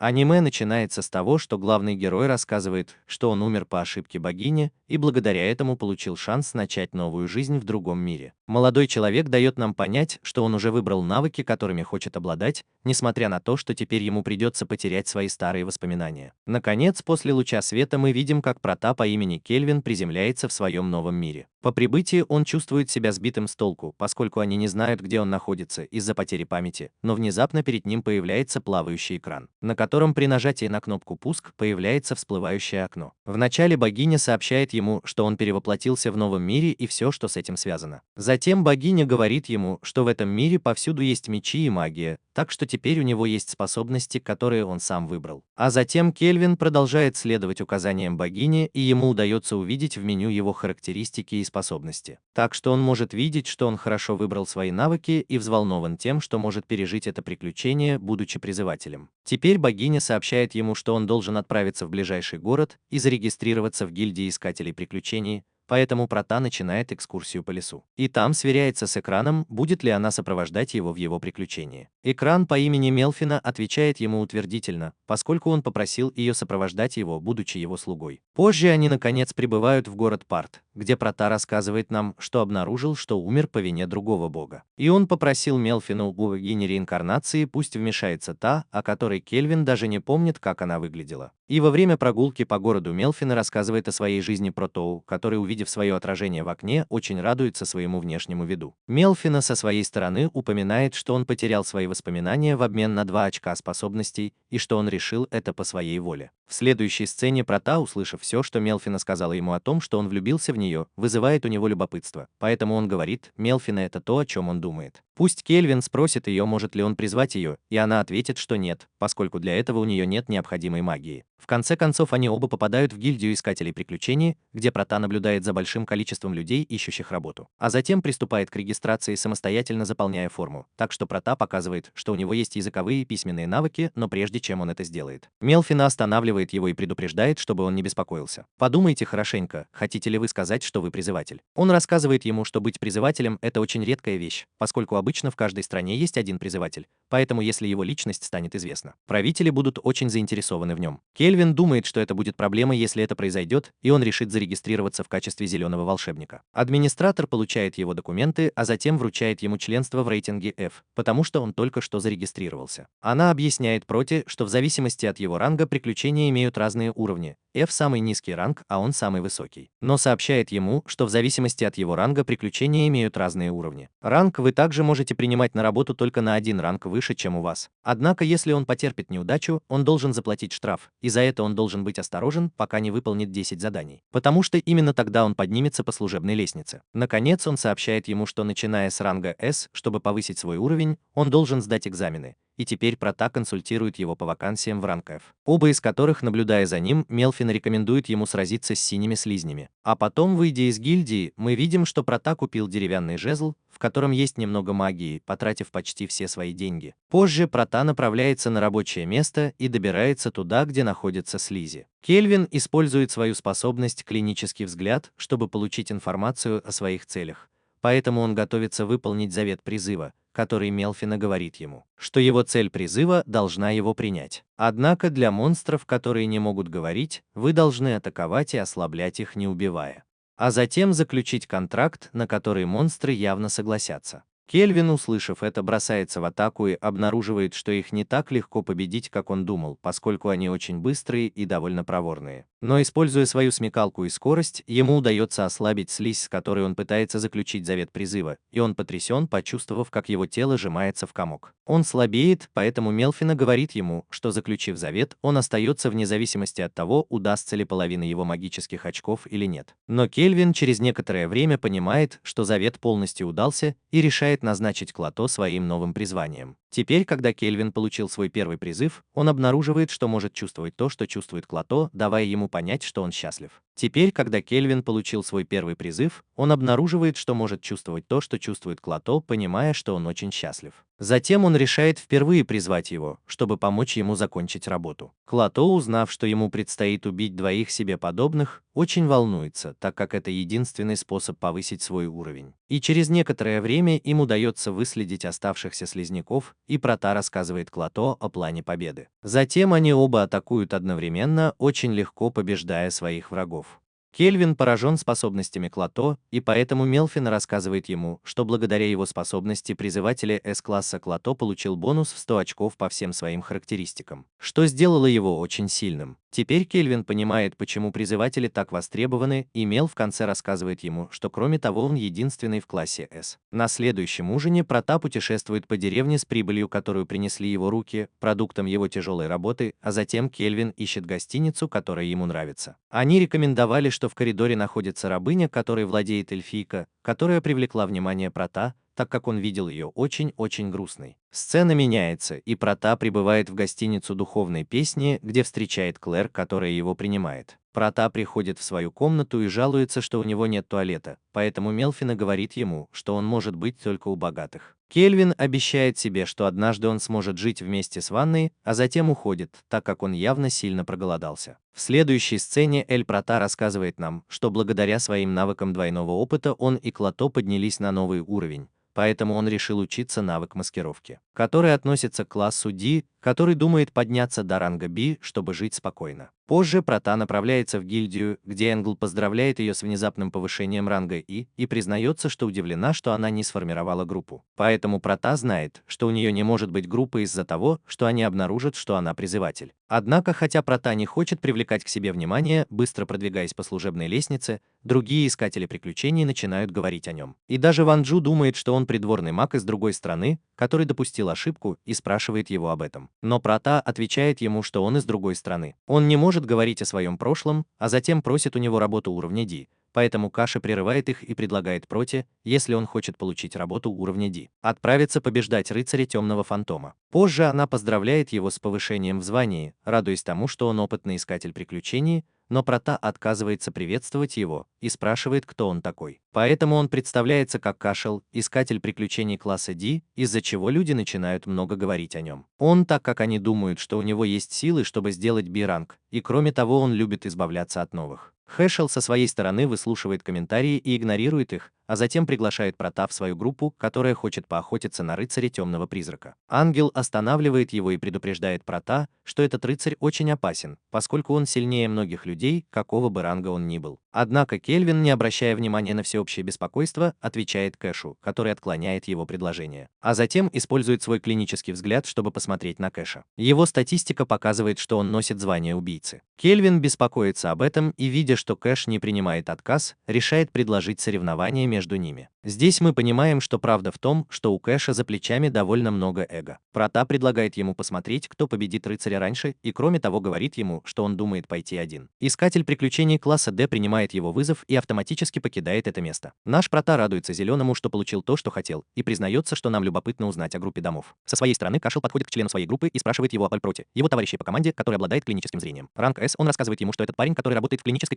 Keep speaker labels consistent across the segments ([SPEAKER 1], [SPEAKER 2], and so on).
[SPEAKER 1] Аниме начинается с того, что главный герой рассказывает, что он умер по ошибке богини и благодаря этому получил шанс начать новую жизнь в другом мире. Молодой человек дает нам понять, что он уже выбрал навыки, которыми хочет обладать, несмотря на то, что теперь ему придется потерять свои старые воспоминания. Наконец, после луча света мы видим, как прота по имени Кельвин приземляется в своем новом мире. По прибытии он чувствует себя сбитым с толку, поскольку они не знают, где он находится из-за потери памяти, но внезапно перед ним появляется плавающий экран, на котором при нажатии на кнопку «Пуск» появляется всплывающее окно. Вначале богиня сообщает ему, что он перевоплотился в новом мире и все, что с этим связано. Затем богиня говорит ему, что в этом мире повсюду есть мечи и магия, так что теперь у него есть способности, которые он сам выбрал. А затем Кельвин продолжает следовать указаниям богини, и ему удается увидеть в меню его характеристики и способности. Так что он может видеть, что он хорошо выбрал свои навыки и взволнован тем, что может пережить это приключение, будучи призывателем. Теперь богиня сообщает ему, что он должен отправиться в ближайший город и зарегистрироваться в гильдии искателей приключений, поэтому прота начинает экскурсию по лесу. И там сверяется с экраном, будет ли она сопровождать его в его приключении. Экран по имени Мелфина отвечает ему утвердительно, поскольку он попросил ее сопровождать его, будучи его слугой. Позже они наконец прибывают в город Парт, где прота рассказывает нам, что обнаружил, что умер по вине другого бога. И он попросил Мелфину у богини реинкарнации пусть вмешается та, о которой Кельвин даже не помнит, как она выглядела. И во время прогулки по городу Мелфина рассказывает о своей жизни Протоу, который, увидев свое отражение в окне, очень радуется своему внешнему виду. Мелфина со своей стороны упоминает, что он потерял свои воспоминания в обмен на 2 очка способностей и что он решил это по своей воле. В следующей сцене прота, услышав все, что Мелфина сказала ему о том, что он влюбился в нее, вызывает у него любопытство. Поэтому он говорит, Мелфина это то, о чем он думает. Пусть Кельвин спросит ее, может ли он призвать ее, и она ответит, что нет, поскольку для этого у нее нет необходимой магии. В конце концов, они оба попадают в гильдию искателей приключений, где прота наблюдает за большим количеством людей, ищущих работу. А затем приступает к регистрации, самостоятельно заполняя форму. Так что прота показывает, что у него есть языковые и письменные навыки, но прежде чем он это сделает, Мелфина останавливает его и предупреждает, чтобы он не беспокоился. Подумайте хорошенько, хотите ли вы сказать, что вы призыватель. Он рассказывает ему, что быть призывателем – это очень редкая вещь, поскольку обычно в каждой стране есть один призыватель, поэтому если его личность станет известна, правители будут очень заинтересованы в нем. Кельвин думает, что это будет проблемой, если это произойдет, и он решит зарегистрироваться в качестве зеленого волшебника. Администратор получает его документы, а затем вручает ему членство в рейтинге F, потому что он только что зарегистрировался. Она объясняет проте, что в зависимости от его ранга приключения имеют разные уровни. F самый низкий ранг, а он самый высокий. Но сообщает ему, что в зависимости от его ранга приключения имеют разные уровни. Ранг вы также можете принимать на работу только на 1 ранг выше, чем у вас. Однако, если он потерпит неудачу, он должен заплатить штраф, и за это он должен быть осторожен, пока не выполнит 10 заданий. Потому что именно тогда он поднимется по служебной лестнице. Наконец, он сообщает ему, что начиная с ранга S, чтобы повысить свой уровень, он должен сдать экзамены. И теперь прота консультирует его по вакансиям в ранг F. Оба из которых, наблюдая за ним, Мелфин рекомендует ему сразиться с синими слизнями. А потом, выйдя из гильдии, мы видим, что прота купил деревянный жезл, в котором есть немного магии, потратив почти все свои деньги. Позже прота направляется на рабочее место и добирается туда, где находятся слизи. Кельвин использует свою способность «Клинический взгляд», чтобы получить информацию о своих целях. Поэтому он готовится выполнить завет призыва, который Мелфина говорит ему, что его цель призыва должна его принять. Однако для монстров, которые не могут говорить, вы должны атаковать и ослаблять их, не убивая. А затем заключить контракт, на который монстры явно согласятся. Кельвин, услышав это, бросается в атаку и обнаруживает, что их не так легко победить, как он думал, поскольку они очень быстрые и довольно проворные. Но используя свою смекалку и скорость, ему удается ослабить слизь, с которой он пытается заключить завет призыва, и он потрясен, почувствовав, как его тело сжимается в комок. Он слабеет, поэтому Мелфина говорит ему, что, заключив завет, он остается вне зависимости от того, удастся ли половина его магических очков или нет. Но Кельвин через некоторое время понимает, что завет полностью удался, и решает назначить Клото своим новым призванием. Теперь, когда Кельвин получил свой первый призыв, он обнаруживает, что может чувствовать то, что чувствует Клото, давая ему понять, что он счастлив. Теперь, когда Кельвин получил свой первый призыв, он обнаруживает, что может чувствовать то, что чувствует Клото, понимая, что он очень счастлив. Затем он решает впервые призвать его, чтобы помочь ему закончить работу. Клото, узнав, что ему предстоит убить двоих себе подобных, очень волнуется, так как это единственный способ повысить свой уровень. И через некоторое время им удается выследить оставшихся слизняков, и Прота рассказывает Клото о плане победы. Затем они оба атакуют одновременно, очень легко побеждая своих врагов. Кельвин поражен способностями Клото, и поэтому Мелфин рассказывает ему, что благодаря его способности призывателя С-класса Клото получил бонус в 100 очков по всем своим характеристикам, что сделало его очень сильным. Теперь Кельвин понимает, почему призыватели так востребованы, и Мел в конце рассказывает ему, что кроме того он единственный в классе С. На следующем ужине Прота путешествует по деревне с прибылью, которую принесли его руки, продуктом его тяжелой работы, а затем Кельвин ищет гостиницу, которая ему нравится. Они рекомендовали, что в коридоре находится рабыня, которой владеет эльфийка, которая привлекла внимание Прота, так как он видел ее очень-очень грустной. Сцена меняется, и Прота прибывает в гостиницу духовной песни, где встречает Клэр, которая его принимает. Прота приходит в свою комнату и жалуется, что у него нет туалета, поэтому Мелфина говорит ему, что он может быть только у богатых. Кельвин обещает себе, что однажды он сможет жить вместе с ванной, а затем уходит, так как он явно сильно проголодался. В следующей сцене Эль Прота рассказывает нам, что благодаря своим навыкам двойного опыта он и Клото поднялись на новый уровень. Поэтому он решил учиться навык маскировки, который относится к классу D, который думает подняться до ранга B, чтобы жить спокойно. Позже Прота направляется в гильдию, где Энгл поздравляет ее с внезапным повышением ранга И и признается, что удивлена, что она не сформировала группу. Поэтому Прота знает, что у нее не может быть группы из-за того, что они обнаружат, что она призыватель. Однако, хотя Прота не хочет привлекать к себе внимание, быстро продвигаясь по служебной лестнице, другие искатели приключений начинают говорить о нем. И даже Ван Джу думает, что он придворный маг из другой страны, который допустил ошибку, и спрашивает его об этом. Но Прота отвечает ему, что он из другой страны. Он не может говорить о своем прошлом, а затем просит у него работу уровня D. Поэтому Каша прерывает их и предлагает Проте, если он хочет получить работу уровня D, отправиться побеждать рыцаря Темного Фантома. Позже она поздравляет его с повышением в звании, радуясь тому, что он опытный искатель приключений, но Прота отказывается приветствовать его и спрашивает, кто он такой. Поэтому он представляется как Кашел, искатель приключений класса D, из-за чего люди начинают много говорить о нем. Он, так как они думают, что у него есть силы, чтобы сделать B-ранг, и кроме того он любит избавляться от новых. Хэшел со своей стороны выслушивает комментарии и игнорирует их, а затем приглашает Прота в свою группу, которая хочет поохотиться на рыцаря Темного Призрака. Ангел останавливает его и предупреждает Прота, что этот рыцарь очень опасен, поскольку он сильнее многих людей, какого бы ранга он ни был. Однако Кельвин, не обращая внимания на всеобщее беспокойство, отвечает Кэшу, который отклоняет его предложение. А затем использует свой клинический взгляд, чтобы посмотреть на Кэша. Его статистика показывает, что он носит звание убийцы. Кельвин беспокоится об этом и, видя, что Кэш не принимает отказ, решает предложить соревнование между ними. Здесь мы понимаем, что правда в том, что у Кэша за плечами довольно много эго. Прота предлагает ему посмотреть, кто победит рыцаря раньше, и кроме того говорит ему, что он думает пойти один. Искатель приключений класса D принимает его вызов и автоматически покидает это место. Наш Прота радуется зеленому, что получил то, что хотел, и признается, что нам любопытно узнать о группе домов. Со своей стороны Кашел подходит к члену своей группы и спрашивает его о Альпроте, его товарищей по команде, который обладает клиническим зрением. Ранг S, он рассказывает ему, что этот парень, который работает в клинической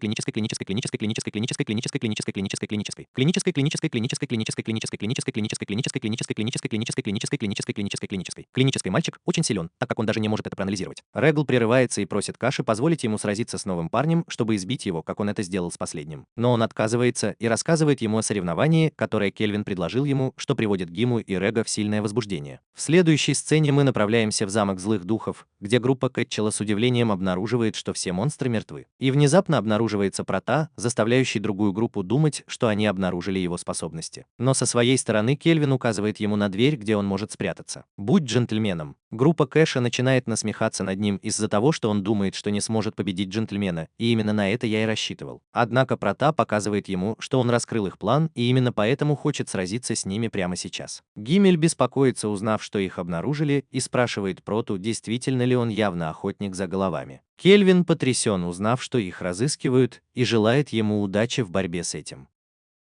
[SPEAKER 1] мальчик очень силен, так как он даже не может это проанализировать. Регл прерывается и просит Каши позволить ему сразиться с новым парнем, чтобы избить его, как он это сделал с последним. Но он отказывается и рассказывает ему о соревновании, которое Кельвин предложил ему, что приводит Гиму и Рега в сильное возбуждение. В следующей сцене мы направляемся в замок злых духов, где группа Кэтчела с удивлением обнаруживает, что все монстры мертвы. И внезапно обнаруживается Прота, заставляющий другую группу думать, что они обнаружили его способности. Но со своей стороны Кельвин указывает ему на дверь, где он может спрятаться. Будь джентльменом. Группа Кэша начинает насмехаться над ним из-за того, что он думает, что не сможет победить джентльмена, и именно на это я и рассчитывал. Однако Прота показывает ему, что он раскрыл их план, и именно поэтому хочет сразиться с ними прямо сейчас. Гиммель беспокоится, узнав, что их обнаружили, и спрашивает Проту, действительно ли он явно охотник за головами. Кельвин потрясен, узнав, что их разыскивают, и желает ему удачи в борьбе с этим.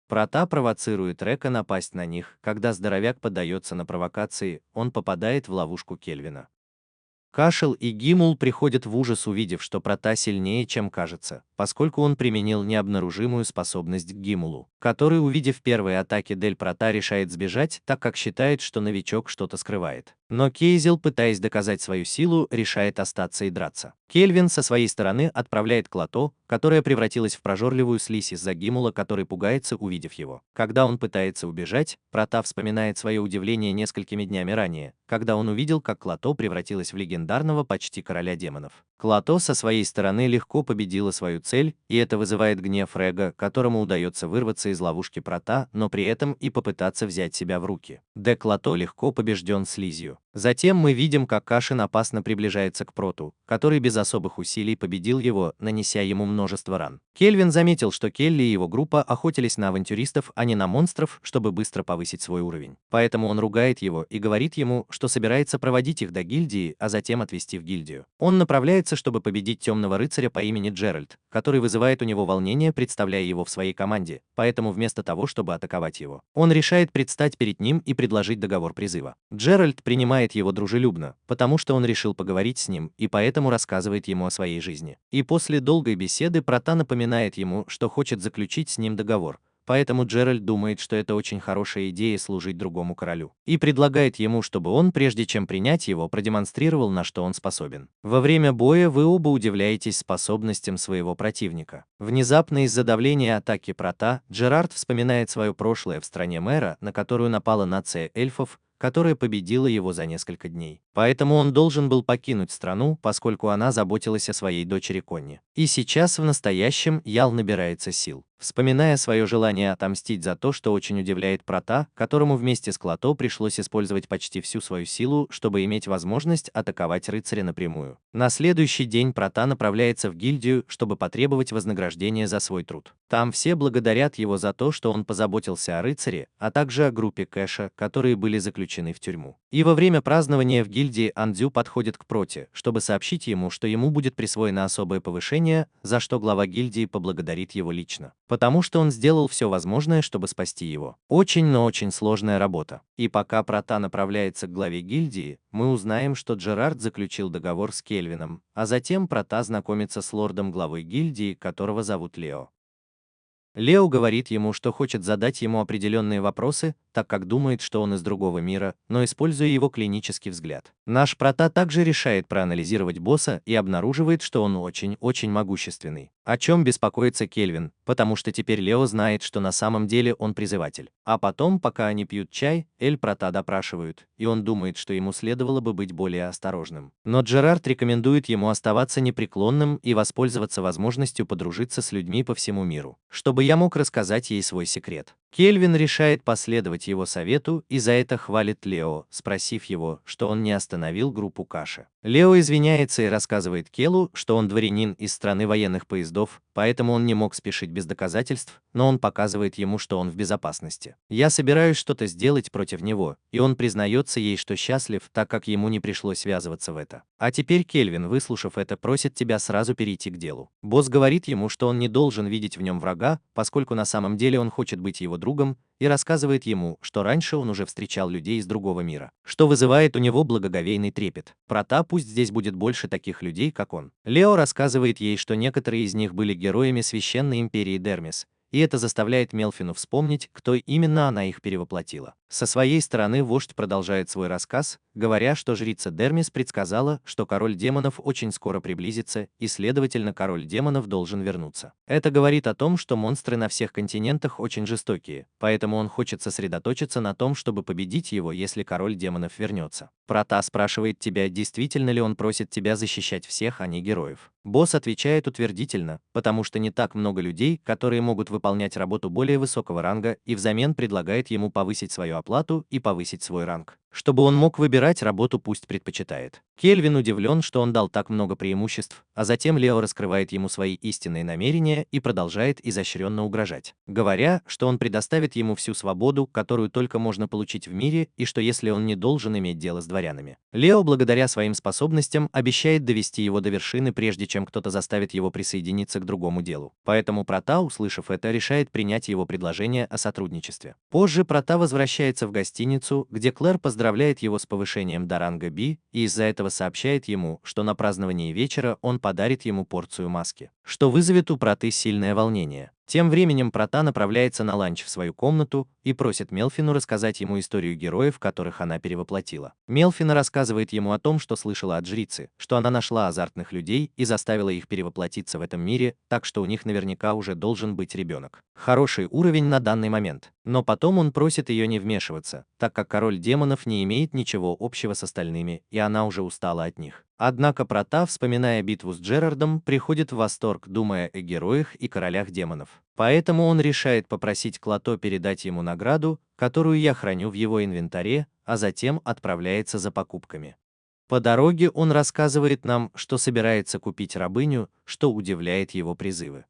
[SPEAKER 1] Прота провоцирует Река напасть на них, когда здоровяк поддается на провокации, он попадает в ловушку Кельвина. Кашел и Гимул приходят в ужас, увидев, что Прота сильнее, чем кажется, поскольку он применил необнаружимую способность к Гимулу, который, увидев первые атаки Дель Прота, решает сбежать, так как считает, что новичок что-то скрывает. Но Кейзел, пытаясь доказать свою силу, решает остаться и драться. Кельвин со своей стороны отправляет Клато, которая превратилась в прожорливую слизь из-за Гимула, который пугается, увидев его. Когда он пытается убежать, Прота вспоминает свое удивление несколькими днями ранее, когда он увидел, как Клато превратилась в легендарного почти короля демонов. Клато со своей стороны легко победила свою цель, и это вызывает гнев Рега, которому удается вырваться из ловушки Прота, но при этом и попытаться взять себя в руки. Де Клато легко побежден слизью. Затем мы видим, как Кашин опасно приближается к Проту, который без особых усилий победил его, нанеся ему множество ран. Кельвин заметил, что Келли и его группа охотились на авантюристов, а не на монстров, чтобы быстро повысить свой уровень. Поэтому он ругает его и говорит ему, что собирается проводить их до гильдии, а затем отвезти в гильдию. Он направляется, чтобы победить темного рыцаря по имени Джеральд, который вызывает у него волнение, представляя его в своей команде, поэтому вместо того, чтобы атаковать его, он решает предстать перед ним и предложить договор призыва. Джеральд принимает его дружелюбно, потому что он решил поговорить с ним и поэтому рассказывает ему о своей жизни. И после долгой беседы Прота напоминает ему, что хочет заключить с ним договор. Поэтому Джеральд думает, что это очень хорошая идея служить другому королю, и предлагает ему, чтобы он, прежде чем принять его, продемонстрировал, на что он способен. Во время боя вы оба удивляетесь способностям своего противника. Внезапно из-за давления атаки Прота, Джерард вспоминает свое прошлое в стране мэра, на которую напала нация эльфов, которая победила его за несколько дней. Поэтому он должен был покинуть страну, поскольку она заботилась о своей дочери Конни. И сейчас в настоящем Ял набирается сил, вспоминая свое желание отомстить за то, что очень удивляет Прота, которому вместе с Клато пришлось использовать почти всю свою силу, чтобы иметь возможность атаковать рыцаря напрямую. На следующий день Прота направляется в гильдию, чтобы потребовать вознаграждения за свой труд. Там все благодарят его за то, что он позаботился о рыцаре, а также о группе Кэша, которые были заключены в тюрьму. И во время празднования в гильдии Андзю подходит к Проте, чтобы сообщить ему, что ему будет присвоено особое повышение, за что глава гильдии поблагодарит его лично, потому что он сделал все возможное, чтобы спасти его. Очень, но очень сложная работа. И пока Прота направляется к главе гильдии, мы узнаем, что Джерард заключил договор с Кельвином, а затем Прота знакомится с лордом главы гильдии, которого зовут Лео. Лео говорит ему, что хочет задать ему определенные вопросы, так как думает, что он из другого мира, но используя его клинический взгляд. Наш Прота также решает проанализировать босса и обнаруживает, что он очень могущественный. О чем беспокоится Кельвин, потому что теперь Лео знает, что на самом деле он призыватель. А потом, пока они пьют чай, Эль Прота допрашивают, и он думает, что ему следовало бы быть более осторожным. Но Джерард рекомендует ему оставаться непреклонным и воспользоваться возможностью подружиться с людьми по всему миру, чтобы я мог рассказать ей свой секрет. Кельвин решает последовать его совету и за это хвалит Лео, спросив его, что он не остановил группу Каши. Лео извиняется и рассказывает Келу, что он дворянин из страны военных поездов, поэтому он не мог спешить без доказательств, но он показывает ему, что он в безопасности. Я собираюсь что-то сделать против него, и он признается ей, что счастлив, так как ему не пришлось связываться в это. А теперь Кельвин, выслушав это, просит тебя сразу перейти к делу. Босс говорит ему, что он не должен видеть в нем врага, поскольку на самом деле он хочет быть его другом, и рассказывает ему, что раньше он уже встречал людей из другого мира, что вызывает у него благоговейный трепет. Прота, пусть здесь будет больше таких людей, как он. Лео рассказывает ей, что некоторые из них были героями священной империи Дермис, и это заставляет Мелфину вспомнить, кто именно она их перевоплотила. Со своей стороны вождь продолжает свой рассказ, говоря, что жрица Дермис предсказала, что король демонов очень скоро приблизится, и, следовательно, король демонов должен вернуться. Это говорит о том, что монстры на всех континентах очень жестокие, поэтому он хочет сосредоточиться на том, чтобы победить его, если король демонов вернется. Прота спрашивает тебя, действительно ли он просит тебя защищать всех, а не героев. Босс отвечает утвердительно, потому что не так много людей, которые могут выполнять работу более высокого ранга, и взамен предлагает ему повысить свою оплату и повысить свой ранг, чтобы он мог выбирать работу, пусть предпочитает. Кельвин удивлен, что он дал так много преимуществ, а затем Лео раскрывает ему свои истинные намерения и продолжает изощренно угрожать, говоря, что он предоставит ему всю свободу, которую только можно получить в мире, и что если он не должен иметь дело с дворянами. Лео, благодаря своим способностям, обещает довести его до вершины, прежде чем кто-то заставит его присоединиться к другому делу. Поэтому Прота, услышав это, решает принять его предложение о сотрудничестве. Позже Прота возвращается в гостиницу, где Клэр поздравляет поздравляет его с повышением до ранга B и из-за этого сообщает ему, что на праздновании вечера он подарит ему порцию маски, что вызовет у Проты сильное волнение. Тем временем Прота направляется на ланч в свою комнату и просит Мелфину рассказать ему историю героев, которых она перевоплотила. Мелфина рассказывает ему о том, что слышала от жрицы, что она нашла азартных людей и заставила их перевоплотиться в этом мире, так что у них наверняка уже должен быть ребенок. Хороший уровень на данный момент. Но потом он просит ее не вмешиваться, так как король демонов не имеет ничего общего с остальными, и она уже устала от них. Однако Прота, вспоминая битву с Джерардом, приходит в восторг, думая о героях и королях демонов. Поэтому он решает попросить Клато передать ему награду, которую я храню в его инвентаре, а затем отправляется за покупками. По дороге он рассказывает нам, что собирается купить рабыню, что удивляет его призывы.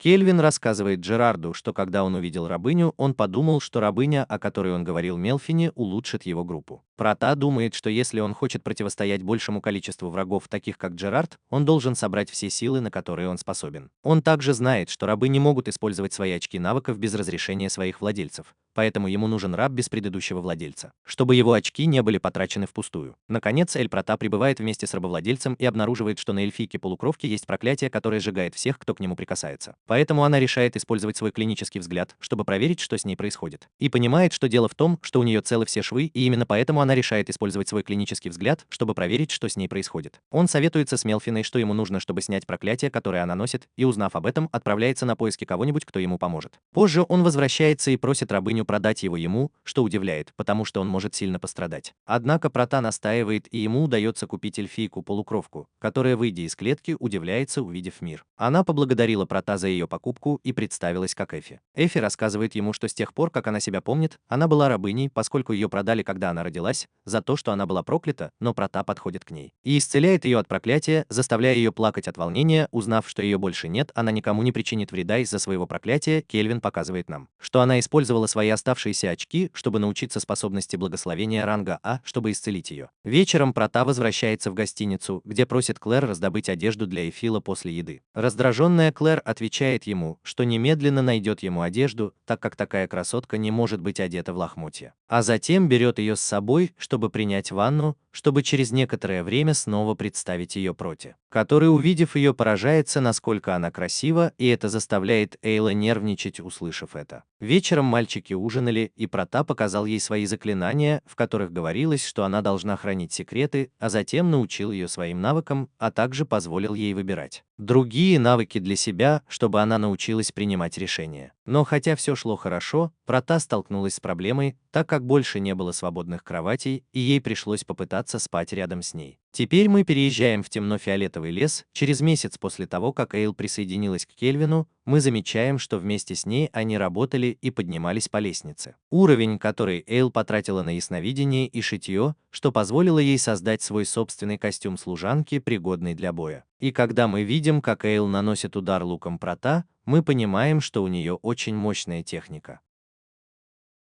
[SPEAKER 1] Кельвин рассказывает Джерарду, что когда он увидел рабыню, он подумал, что рабыня, о которой он говорил Мелфине, улучшит его группу. Прота думает, что если он хочет противостоять большему количеству врагов, таких как Джерард, он должен собрать все силы, на которые он способен. Он также знает, что рабы не могут использовать свои очки навыков без разрешения своих владельцев, поэтому ему нужен раб без предыдущего владельца, чтобы его очки не были потрачены впустую. Наконец, Эль Прота прибывает вместе с рабовладельцем и обнаруживает, что на эльфийке-полукровке есть проклятие, которое сжигает всех, кто к нему прикасается. Поэтому она решает использовать свой клинический взгляд, чтобы проверить, что с ней происходит. И понимает, что дело в том, что у нее целы все швы, и именно поэтому она решает использовать свой клинический взгляд, чтобы проверить, что с ней происходит. Он советуется с Мелфиной, что ему нужно, чтобы снять проклятие, которое она носит, и, узнав об этом, отправляется на поиски кого-нибудь, кто ему поможет. Позже он возвращается и просит рабыню продать его ему, что удивляет, потому что он может сильно пострадать. Однако Прота настаивает, и ему удается купить эльфийку-полукровку, которая, выйдя из клетки, удивляется, увидев мир. Она поблагодарила Прота за ее покупку и представилась как Эфи. Эфи рассказывает ему, что с тех пор, как она себя помнит, она была рабыней, поскольку ее продали, когда она родилась, за то, что она была проклята, но Прота подходит к ней и исцеляет ее от проклятия, заставляя ее плакать от волнения. Узнав, что ее больше нет, она никому не причинит вреда из-за своего проклятия. Кельвин показывает нам, что она использовала свои оставшиеся очки, чтобы научиться способности благословения ранга А, чтобы исцелить ее. Вечером Прота возвращается в гостиницу, где просит Клэр раздобыть одежду для Эфила после еды. Раздраженная Клэр отвечает ему, что немедленно найдет ему одежду, так как такая красотка не может быть одета в лохмотья. А затем берет ее с собой, чтобы принять ванну, чтобы через некоторое время снова представить ее Проте, который, увидев ее, поражается, насколько она красива, и это заставляет Эйла нервничать, услышав это. Вечером мальчики ужинали, и Прота показал ей свои заклинания, в которых говорилось, что она должна хранить секреты, а затем научил ее своим навыкам, а также позволил ей выбирать другие навыки для себя, чтобы она научилась принимать решения. Но хотя все шло хорошо, Прота столкнулась с проблемой, так как больше не было свободных кроватей, и ей пришлось попытаться спать рядом с ней. Теперь мы переезжаем в темно-фиолетовый лес. Через месяц после того, как Эйл присоединилась к Кельвину, мы замечаем, что вместе с ней они работали и поднимались по лестнице. Уровень, который Эйл потратила на ясновидение и шитье, что позволило ей создать свой собственный костюм служанки, пригодный для боя. И когда мы видим, как Эйл наносит удар луком Прота, мы понимаем, что у нее очень мощная техника.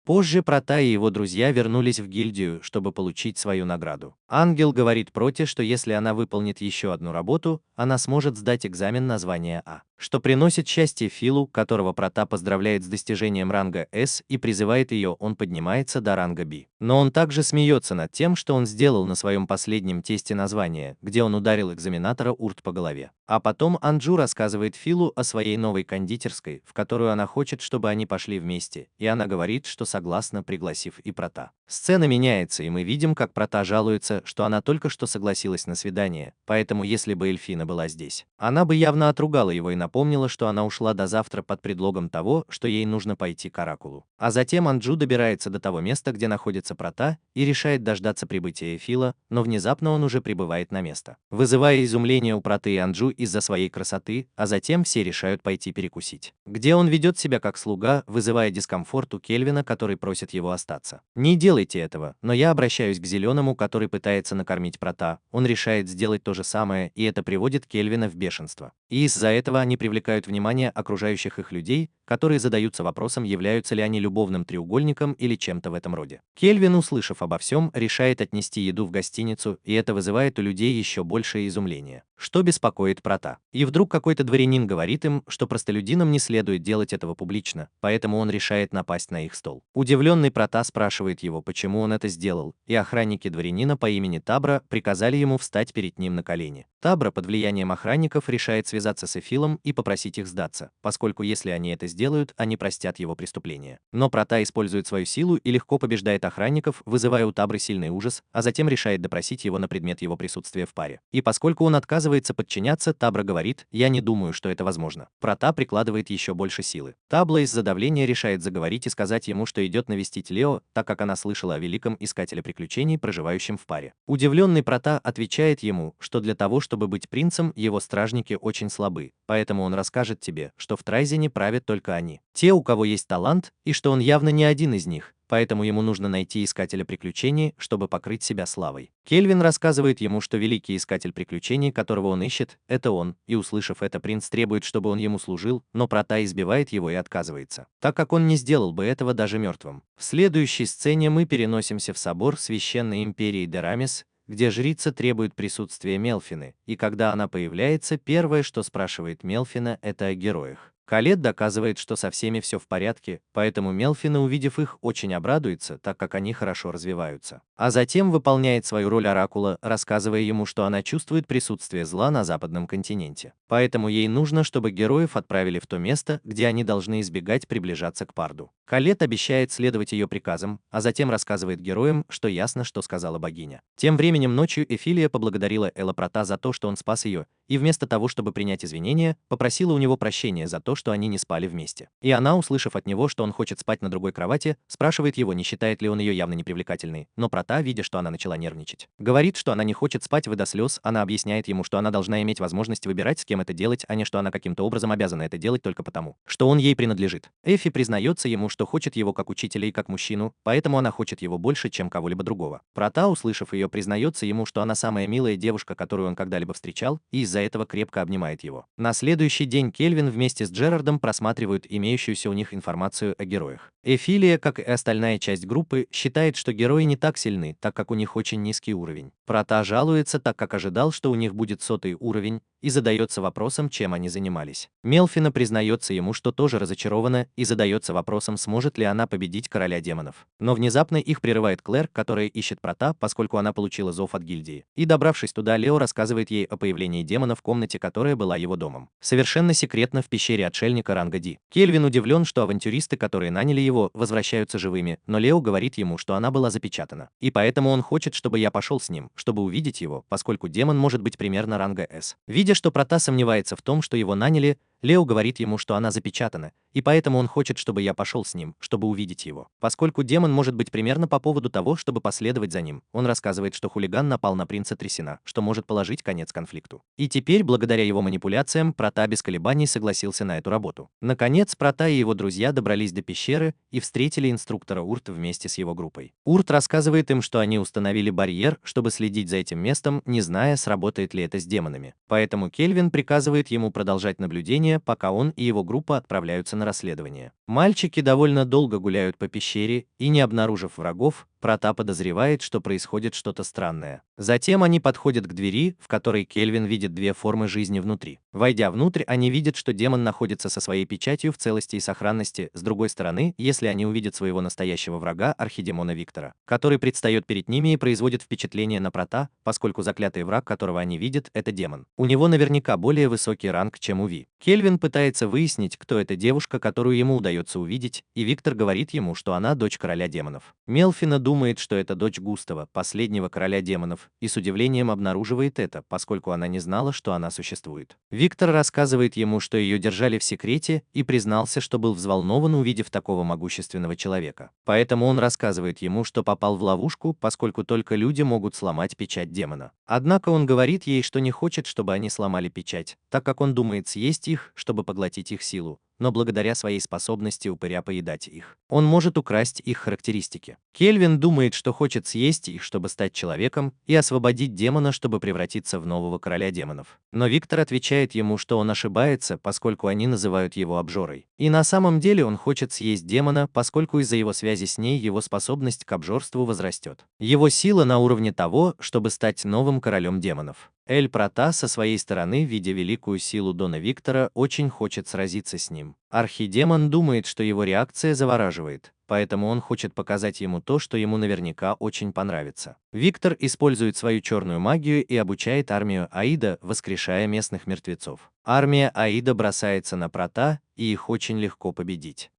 [SPEAKER 1] Позже Прота и его друзья вернулись в гильдию, чтобы получить свою награду. Ангел говорит Проте, что если она выполнит еще одну работу, она сможет сдать экзамен на звание А, что приносит счастье Филу, которого Прота поздравляет с достижением ранга С и призывает ее, он поднимается до ранга B. Но он также смеется над тем, что он сделал на своем последнем тесте на звание, где он ударил экзаменатора Урт по голове. А потом Анджу рассказывает Филу о своей новой кондитерской, в которую она хочет, чтобы они пошли вместе, и она говорит, что согласна, пригласив и Прота. Сцена меняется, и мы видим, как Прота жалуется, что она только что согласилась на свидание, поэтому если бы Эльфина была здесь, она бы явно отругала его и напомнила, что она ушла до завтра под предлогом того, что ей нужно пойти к Оракулу. А затем Анджу добирается до того места, где находится Прота, и решает дождаться прибытия Эфила, но внезапно он уже прибывает на место, вызывая изумление у Проты и Анджу из-за своей красоты, а затем все решают пойти перекусить, где он ведет себя как слуга, вызывая дискомфорт у Кельвина, который просит его остаться. Не делайте этого, но я обращаюсь к Зеленому, который пытается накормить Прота. Он решает сделать то же самое, и это приводит Кельвина в бешенство. И из-за этого они привлекают внимание окружающих их людей, которые задаются вопросом, являются ли они любовным треугольником или чем-то в этом роде. Кельвин, услышав обо всем, решает отнести еду в гостиницу, и это вызывает у людей еще большее изумление. что беспокоит Прота. И вдруг какой-то дворянин говорит им, что простолюдинам не следует делать этого публично, поэтому он решает напасть на их стол. Удивленный Прота спрашивает его, почему он это сделал, и охранники дворянина по имени Табра приказали ему встать перед ним на колени. Табра под влиянием охранников решает связаться с Эфилом и попросить их сдаться, поскольку если они это сделают, они простят его преступление. Но Прота использует свою силу и легко побеждает охранников, вызывая у Табры сильный ужас, а затем решает допросить его на предмет его присутствия в паре. И поскольку он отказывается подчиняться, Табра говорит: «Я не думаю, что это возможно». Прота прикладывает еще больше силы. Табла из-за давления решает заговорить и сказать ему, что идет навестить Лео, так как она слышала о великом искателе приключений, проживающем в паре. Удивленный Прота отвечает ему, что для того, чтобы быть принцем, его стражники очень слабы, поэтому он расскажет тебе, что в Трайзене правят только они, те, у кого есть талант, и что он явно не один из них, поэтому ему нужно найти искателя приключений, чтобы покрыть себя славой. Кельвин рассказывает ему, что великий искатель приключений, которого он ищет, это он, и услышав это, принц требует, чтобы он ему служил, но Прота избивает его и отказывается, так как он не сделал бы этого даже мертвым. В следующей сцене мы переносимся в собор Священной Империи Дерамис, где жрица требует присутствия Мелфины, и когда она появляется, первое, что спрашивает Мелфина, это о героях. Калет доказывает, что со всеми все в порядке, поэтому Мелфина, увидев их, очень обрадуется, так как они хорошо развиваются. А затем выполняет свою роль оракула, рассказывая ему, что она чувствует присутствие зла на западном континенте. Поэтому ей нужно, чтобы героев отправили в то место, где они должны избегать приближаться к Парду. Калет обещает следовать ее приказам, а затем рассказывает героям, что ясно, что сказала богиня. Тем временем ночью Эфилия поблагодарила Элопрота за то, что он спас ее, и вместо того, чтобы принять извинения, попросила у него прощения за то, что они не спали вместе. И она, услышав от него, что он хочет спать на другой кровати, спрашивает его, не считает ли он ее явно непривлекательной, но Прота, видя, что она начала нервничать, говорит, что она не хочет спать до слез. Она объясняет ему, что она должна иметь возможность выбирать, с кем это делать, а не что она каким-то образом обязана это делать только потому, что он ей принадлежит. Эфи признается ему, что хочет его как учителя и как мужчину, поэтому она хочет его больше, чем кого-либо другого. Прота, услышав ее, признается ему, что она самая милая девушка, которую он когда-либо встречал, и из-за этого крепко обнимает его. На следующий день Кельвин вместе с Джерардом просматривают имеющуюся у них информацию о героях. Эфилия, как и остальная часть группы, считает, что герои не так сильны, так как у них очень низкий уровень. Прота жалуется, так как ожидал, что у них будет 100-й уровень, и задается вопросом, чем они занимались. Мелфина признается ему, что тоже разочарована, и задается вопросом, сможет ли она победить короля демонов. Но внезапно их прерывает Клэр, которая ищет Прота, поскольку она получила зов от гильдии. И добравшись туда, Лео рассказывает ей о появлении демона в комнате, которая была его домом. Совершенно секретно в пещере отшельника ранга Ди. Кельвин удивлен, что авантюристы, которые наняли его, возвращаются живыми, но Лео говорит ему, что она была запечатана. И поэтому он хочет, чтобы я пошел с ним, чтобы увидеть его, поскольку демон может быть примерно ранга С. Видя, что Прота сомневается в том, что его наняли, Лео говорит ему, что она запечатана, и поэтому он хочет, чтобы я пошел с ним, чтобы увидеть его. Поскольку демон может быть примерно по поводу того, чтобы последовать за ним, он рассказывает, что хулиган напал на принца Трясина, что может положить конец конфликту. И теперь, благодаря его манипуляциям, Прота без колебаний согласился на эту работу. Наконец, Прота и его друзья добрались до пещеры и встретили инструктора Урт вместе с его группой. Урт рассказывает им, что они установили барьер, чтобы следить за этим местом, не зная, сработает ли это с демонами. Поэтому Кельвин приказывает ему продолжать наблюдение, пока он и его группа отправляются на расследование. Мальчики довольно долго гуляют по пещере, и не обнаружив врагов, Прота подозревает, что происходит что-то странное. Затем они подходят к двери, в которой Кельвин видит две формы жизни внутри. Войдя внутрь, они видят, что демон находится со своей печатью в целости и сохранности. С другой стороны, если они увидят своего настоящего врага, архидемона Виктора, который предстает перед ними и производит впечатление на Прота, поскольку заклятый враг, которого они видят, это демон. У него наверняка более высокий ранг, чем у Ви. Кельвин пытается выяснить, кто эта девушка, которую ему удается увидеть, и Виктор говорит ему, что она дочь короля демонов. Мелфина думает, что это дочь Густава, последнего короля демонов, и с удивлением обнаруживает это, поскольку она не знала, что она существует. Виктор рассказывает ему, что ее держали в секрете, и признался, что был взволнован, увидев такого могущественного человека. Поэтому он рассказывает ему, что попал в ловушку, поскольку только люди могут сломать печать демона. Однако он говорит ей, что не хочет, чтобы они сломали печать, так как он думает съесть их, чтобы поглотить их силу, но благодаря своей способности упыря поедать их, он может украсть их характеристики. Кельвин думает, что хочет съесть их, чтобы стать человеком, и освободить демона, чтобы превратиться в нового короля демонов. Но Виктор отвечает ему, что он ошибается, поскольку они называют его обжорой. И на самом деле он хочет съесть демона, поскольку из-за его связи с ней его способность к обжорству возрастет. Его сила на уровне того, чтобы стать новым королем демонов. Эль Прата со своей стороны, видя великую силу Дона Виктора, очень хочет сразиться с ним. Архидемон думает, что его реакция завораживает, поэтому он хочет показать ему то, что ему наверняка очень понравится. Виктор использует свою черную магию и обучает армию Аида, воскрешая местных мертвецов. Армия Аида бросается на Прата, и их очень легко победить.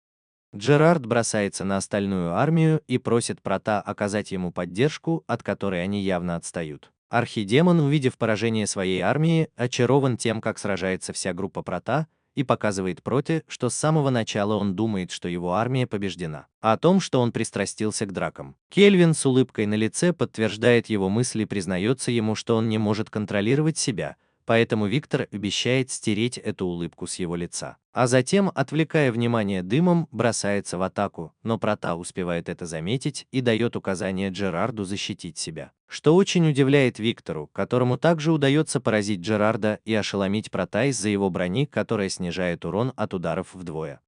[SPEAKER 1] Джерард бросается на остальную армию и просит Прата оказать ему поддержку, от которой они явно отстают. Архидемон, увидев поражение своей армии, очарован тем, как сражается вся группа Прата, и показывает Проте, что с самого начала он думает, что его армия побеждена, а о том, что он пристрастился к дракам. Кельвин с улыбкой на лице подтверждает его мысли и признается ему, что он не может контролировать себя, поэтому Виктор обещает стереть эту улыбку с его лица. А затем, отвлекая внимание дымом, бросается в атаку, но Прата успевает это заметить и дает указание Джерарду защитить себя. Что очень удивляет Виктору, которому также удается поразить Джерарда и ошеломить Прата из-за его брони, которая снижает урон от ударов вдвое.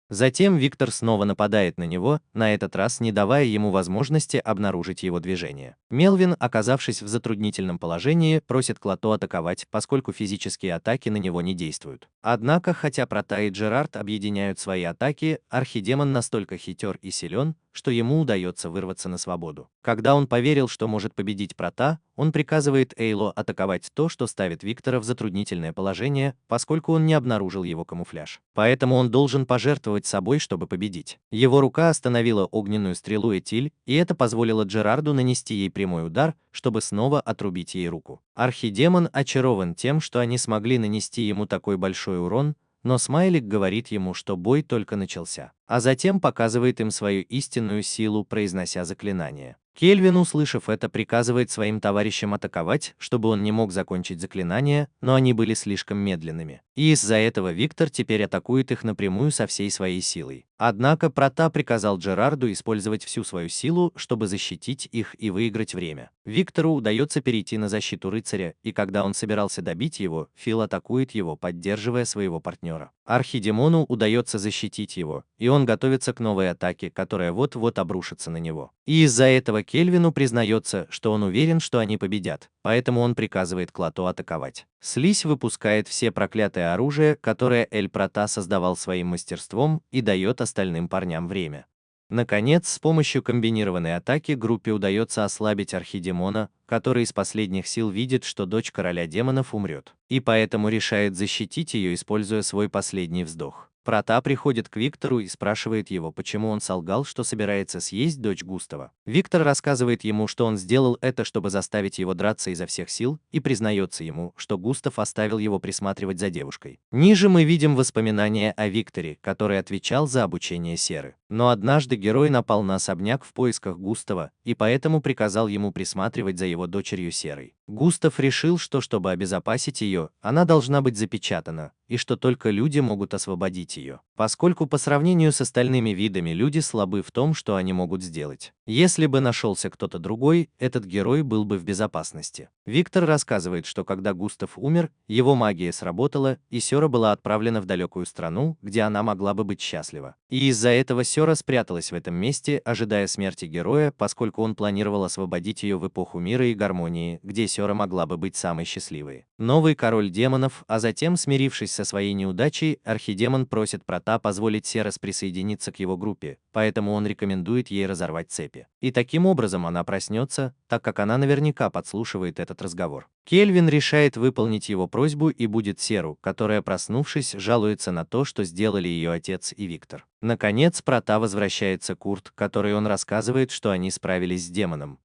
[SPEAKER 1] Затем Виктор снова нападает на него, на этот раз не давая ему возможности обнаружить его движение. Мелвин, оказавшись в затруднительном положении, просит Клато атаковать, поскольку физические атаки на него не действуют. Однако, хотя Прата и Джерард объединяют свои атаки, архидемон настолько хитер и силен, что ему удается вырваться на свободу. Когда он поверил, что может победить Прата, он приказывает Эйло атаковать то, что ставит Виктора в затруднительное положение, поскольку он не обнаружил его камуфляж. Поэтому он должен пожертвовать собой, чтобы победить. Его рука остановила огненную стрелу Этиль, и это позволило Джерарду нанести ей прямой удар, чтобы снова отрубить ей руку. Архидемон очарован тем, что они смогли нанести ему такой большой урон, но Смайлик говорит ему, что бой только начался, а затем показывает им свою истинную силу, произнося заклинание. Кельвин, услышав это, приказывает своим товарищам атаковать, чтобы он не мог закончить заклинание, но они были слишком медленными. И из-за этого Виктор теперь атакует их напрямую со всей своей силой. Однако Прата приказал Джерарду использовать всю свою силу, чтобы защитить их и выиграть время. Виктору удается перейти на защиту рыцаря, и когда он собирался добить его, Фил атакует его, поддерживая своего партнера. Архидемону удается защитить его, и он готовится к новой атаке, которая вот-вот обрушится на него. И из-за этого Кельвину признается, что он уверен, что они победят, поэтому он приказывает Клато атаковать. Слизь выпускает все проклятое оружие, которое Эль Прата создавал своим мастерством, и дает остальным парням время. Наконец, с помощью комбинированной атаки группе удается ослабить Архидемона, который из последних сил видит, что дочь короля демонов умрет, и поэтому решает защитить ее, используя свой последний вздох. Прата приходит к Виктору и спрашивает его, почему он солгал, что собирается съесть дочь Густава. Виктор рассказывает ему, что он сделал это, чтобы заставить его драться изо всех сил, и признается ему, что Густав оставил его присматривать за девушкой. Ниже мы видим воспоминания о Викторе, который отвечал за обучение Серы. Но однажды герой напал на особняк в поисках Густава, и поэтому приказал ему присматривать за его дочерью Серой. Густав решил, что чтобы обезопасить ее, она должна быть запечатана, и что только люди могут освободить ее, поскольку по сравнению с остальными видами люди слабы в том, что они могут сделать. Если бы нашелся кто-то другой, этот герой был бы в безопасности. Виктор рассказывает, что когда Густав умер, его магия сработала, и Сера была отправлена в далекую страну, где она могла бы быть счастлива. И из-за этого Сера спряталась в этом месте, ожидая смерти героя, поскольку он планировал освободить ее в эпоху мира и гармонии, где Сера могла бы быть самой счастливой. Новый король демонов, а затем, смирившись со своей неудачей, архидемон просит Прата позволить Серас присоединиться к его группе, поэтому он рекомендует ей разорвать цепи. И таким образом она проснется, так как она наверняка подслушивает этот разговор. Кельвин решает выполнить его просьбу и будет Серу, которая, проснувшись, жалуется на то, что сделали ее отец и Виктор. Наконец, Прата возвращается к Урт, который он рассказывает, что они справились с демоном.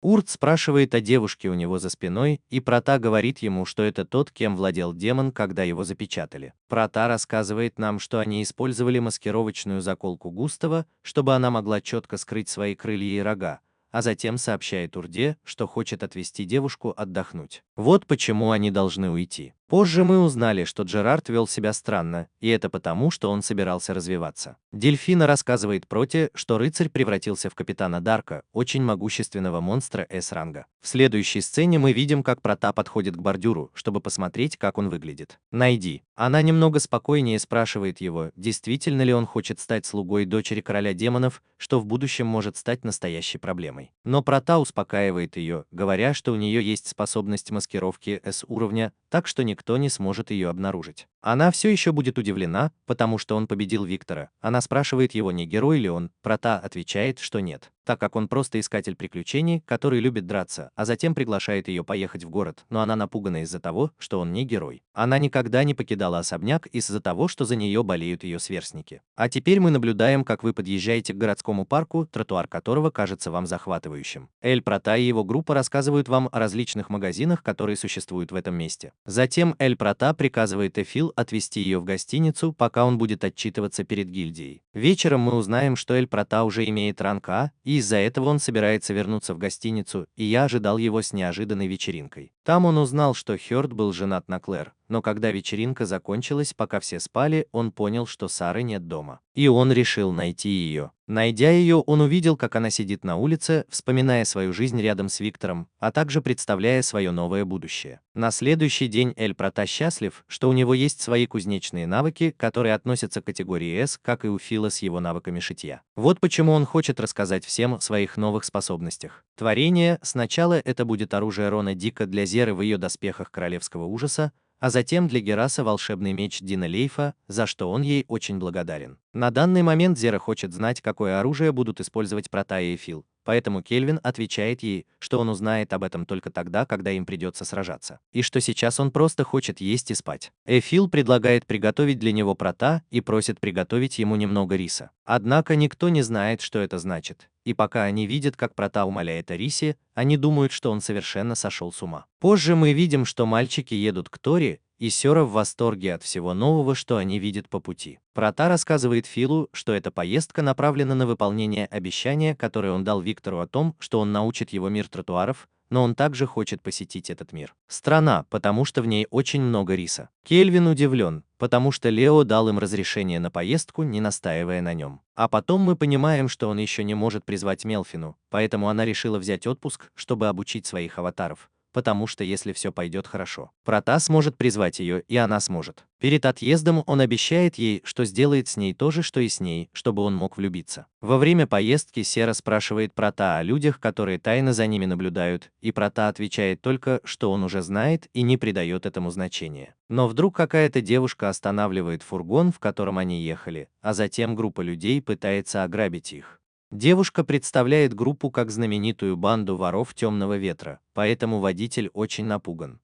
[SPEAKER 1] Урт спрашивает о девушке у него за спиной, и Прата говорит ему, что это тот, кем владел демон, когда его запечатали. Прата рассказывает нам, что они использовали маскировочную заколку Густава, чтобы она могла четко скрыть свои крылья и рога, а затем сообщает Урде, что хочет отвезти девушку отдохнуть. Вот почему они должны уйти. Позже мы узнали, что Джерард вел себя странно, и это потому, что он собирался развиваться. Дельфина рассказывает Проте, что рыцарь превратился в капитана Дарка, очень могущественного монстра С-ранга. В следующей сцене мы видим, как Прота подходит к бордюру, чтобы посмотреть, как он выглядит. «Найди». Она немного спокойнее спрашивает его, действительно ли он хочет стать слугой дочери короля демонов, что в будущем может стать настоящей проблемой. Но Прота успокаивает ее, говоря, что у нее есть способность маскировки С-уровня, так что никто не сможет ее обнаружить. Она все еще будет удивлена, потому что он победил Виктора. Она спрашивает его, не герой ли он. Прота отвечает, что нет, так как он просто искатель приключений, который любит драться, а затем приглашает ее поехать в город, но она напугана из-за того, что он не герой. Она никогда не покидала особняк из-за того, что за нее болеют ее сверстники. А теперь мы наблюдаем, как вы подъезжаете к городскому парку, тротуар которого кажется вам захватывающим. Эль Прота и его группа рассказывают вам о различных магазинах, которые существуют в этом месте. Затем Эль Прота приказывает Эфил отвезти ее в гостиницу, пока он будет отчитываться перед гильдией. Вечером мы узнаем, что Эль Прота уже имеет ранг А, и из-за этого он собирается вернуться в гостиницу, и я ожидал его с неожиданной вечеринкой. Там он узнал, что Хёрд был женат на Клэр, но когда вечеринка закончилась, пока все спали, он понял, что Сары нет дома. И он решил найти ее. Найдя ее, он увидел, как она сидит на улице, вспоминая свою жизнь рядом с Виктором, а также представляя свое новое будущее. На следующий день Эль Прота счастлив, что у него есть свои кузнечные навыки, которые относятся к категории С, как и у Фила с его навыками шитья. Вот почему он хочет рассказать всем о своих новых способностях. Творение: сначала это будет оружие Рона Дика для Зеры в ее доспехах королевского ужаса, а затем для Гераса волшебный меч Дина Лейфа, за что он ей очень благодарен. На данный момент Зера хочет знать, какое оружие будут использовать Прота и Эфил, поэтому Кельвин отвечает ей, что он узнает об этом только тогда, когда им придется сражаться, и что сейчас он просто хочет есть и спать. Эфил предлагает приготовить для него Прота и просит приготовить ему немного риса. Однако никто не знает, что это значит, и пока они видят, как Прота умоляет о рисе, они думают, что он совершенно сошел с ума. Позже мы видим, что мальчики едут к Тори, и Сёра в восторге от всего нового, что они видят по пути. Прота рассказывает Филу, что эта поездка направлена на выполнение обещания, которое он дал Виктору о том, что он научит его мир тротуаров, но он также хочет посетить этот мир. Страна, потому что в ней очень много риса. Кельвин удивлен, потому что Лео дал им разрешение на поездку, не настаивая на нем. А потом мы понимаем, что он еще не может призвать Мелфину, поэтому она решила взять отпуск, чтобы обучить своих аватаров. Потому что если все пойдет хорошо, Прота сможет призвать ее, и она сможет. Перед отъездом он обещает ей, что сделает с ней то же, что и с ней, чтобы он мог влюбиться. Во время поездки Сера спрашивает Прота о людях, которые тайно за ними наблюдают, и Прота отвечает только, что он уже знает и не придает этому значения. Но вдруг какая-то девушка останавливает фургон, в котором они ехали, а затем группа людей пытается ограбить их. Девушка представляет группу как знаменитую банду воров Темного Ветра, поэтому водитель очень напуган.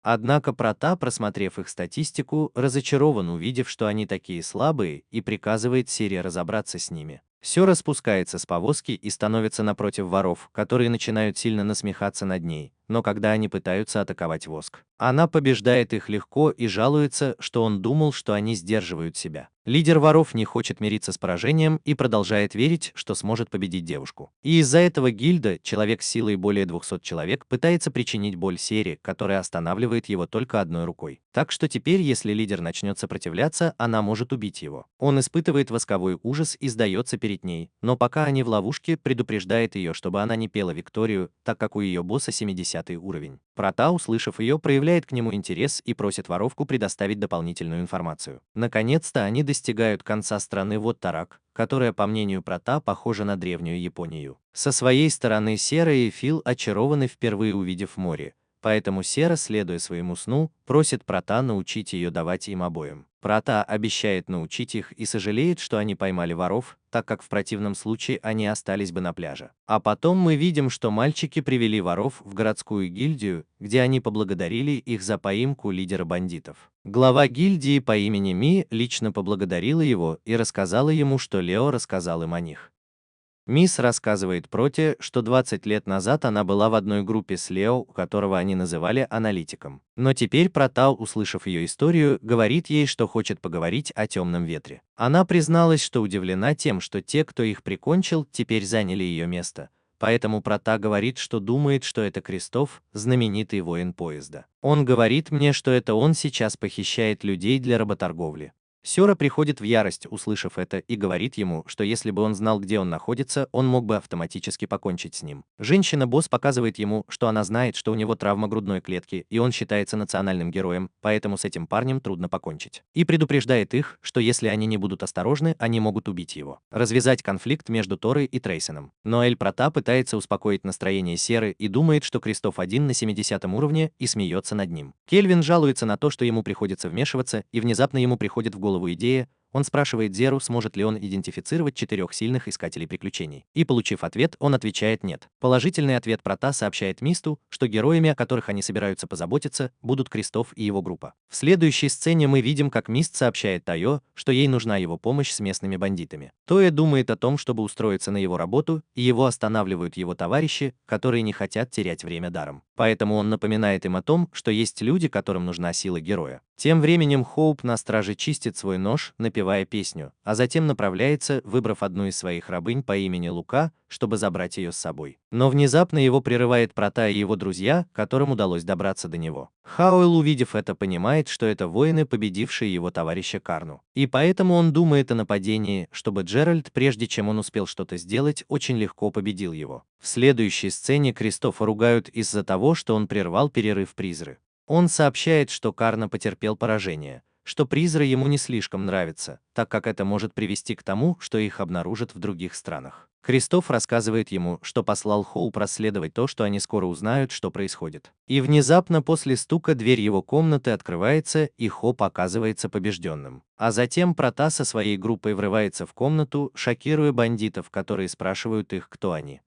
[SPEAKER 1] Однако Прота, просмотрев их статистику, разочарован, увидев, что они такие слабые, и приказывает Сире разобраться с ними. Сёра спускается с повозки и становится напротив воров, которые начинают сильно насмехаться над ней, но когда они пытаются атаковать Воск, она побеждает их легко и жалуется, что он думал, что они сдерживают себя. Лидер воров не хочет мириться с поражением и продолжает верить, что сможет победить девушку. И из-за этого гильда, человек с силой более 200 человек, пытается причинить боль Сере, которая останавливает его только одной рукой. Так что теперь, если лидер начнет сопротивляться, она может убить его. Он испытывает восковой ужас и сдается перед ней, но пока они в ловушке, предупреждает ее, чтобы она не пела Викторию, так как у ее босса 70 уровень. Прота, услышав ее, проявляет к нему интерес и просит воровку предоставить дополнительную информацию. Наконец-то они достигают конца страны Вот-Тарак, которая, по мнению Прота, похожа на древнюю Японию. Со своей стороны Сера и Фил очарованы, впервые увидев море, поэтому Сера, следуя своему сну, просит Прота научить ее давать им обоим. Прота обещает научить их и сожалеет, что они поймали воров, так как в противном случае они остались бы на пляже. А потом мы видим, что мальчики привели воров в городскую гильдию, где они поблагодарили их за поимку лидера бандитов. Глава гильдии по имени Ми лично поблагодарила его и рассказала ему, что Лео рассказал им о них. Мисс рассказывает Проте, что 20 лет назад она была в одной группе с Лео, которого они называли аналитиком. Но теперь Прота, услышав ее историю, говорит ей, что хочет поговорить о Темном Ветре. Она призналась, что удивлена тем, что те, кто их прикончил, теперь заняли ее место, Поэтому Прота говорит, что думает, что это Крестов, знаменитый воин поезда. Он говорит мне, что это он сейчас похищает людей для работорговли. Сёра приходит в ярость, услышав это, и говорит ему, что если бы он знал, где он находится, он мог бы автоматически покончить с ним. Женщина-босс показывает ему, что она знает, что у него травма грудной клетки, и он считается национальным героем, поэтому с этим парнем трудно покончить. И предупреждает их, что если они не будут осторожны, они могут убить его. Развязать конфликт между Торой и Трейсоном. Но Эль Прота пытается успокоить настроение Серы и думает, что Крестов один на 70 уровне, и смеется над ним. Кельвин жалуется на то, что ему приходится вмешиваться, и внезапно ему приходит в голову идея. Он спрашивает Зеру, сможет ли он идентифицировать 4 сильных искателей приключений. И получив ответ, он отвечает нет. Положительный ответ Прота сообщает Мисту, что героями, о которых они собираются позаботиться, будут Крестов и его группа. В следующей сцене мы видим, как Мист сообщает Тайо, что ей нужна его помощь с местными бандитами. Тоя думает о том, чтобы устроиться на его работу, и его останавливают его товарищи, которые не хотят терять время даром. Поэтому он напоминает им о том, что есть люди, которым нужна сила героя. Тем временем Хоуп на страже чистит свой нож, напевая песню, а затем направляется, выбрав одну из своих рабынь по имени Лука, чтобы забрать ее с собой. Но внезапно его прерывает Прота и его друзья, которым удалось добраться до него. Хауэлл, увидев это, понимает, что это воины, победившие его товарища Карну. И поэтому он думает о нападении, чтобы Джеральд, прежде чем он успел что-то сделать, очень легко победил его. В следующей сцене Кристофа ругают из-за того, что он прервал перерыв Призры. Он сообщает, что Карна потерпел поражение, что Призры ему не слишком нравятся, так как это может привести к тому, что их обнаружат в других странах. Кристоф рассказывает ему, что послал Хоуп расследовать то, что они скоро узнают, что происходит. И внезапно после стука дверь его комнаты открывается, и Хоуп оказывается побежденным. А затем Прота со своей группой врывается в комнату, шокируя бандитов, которые спрашивают их, кто они.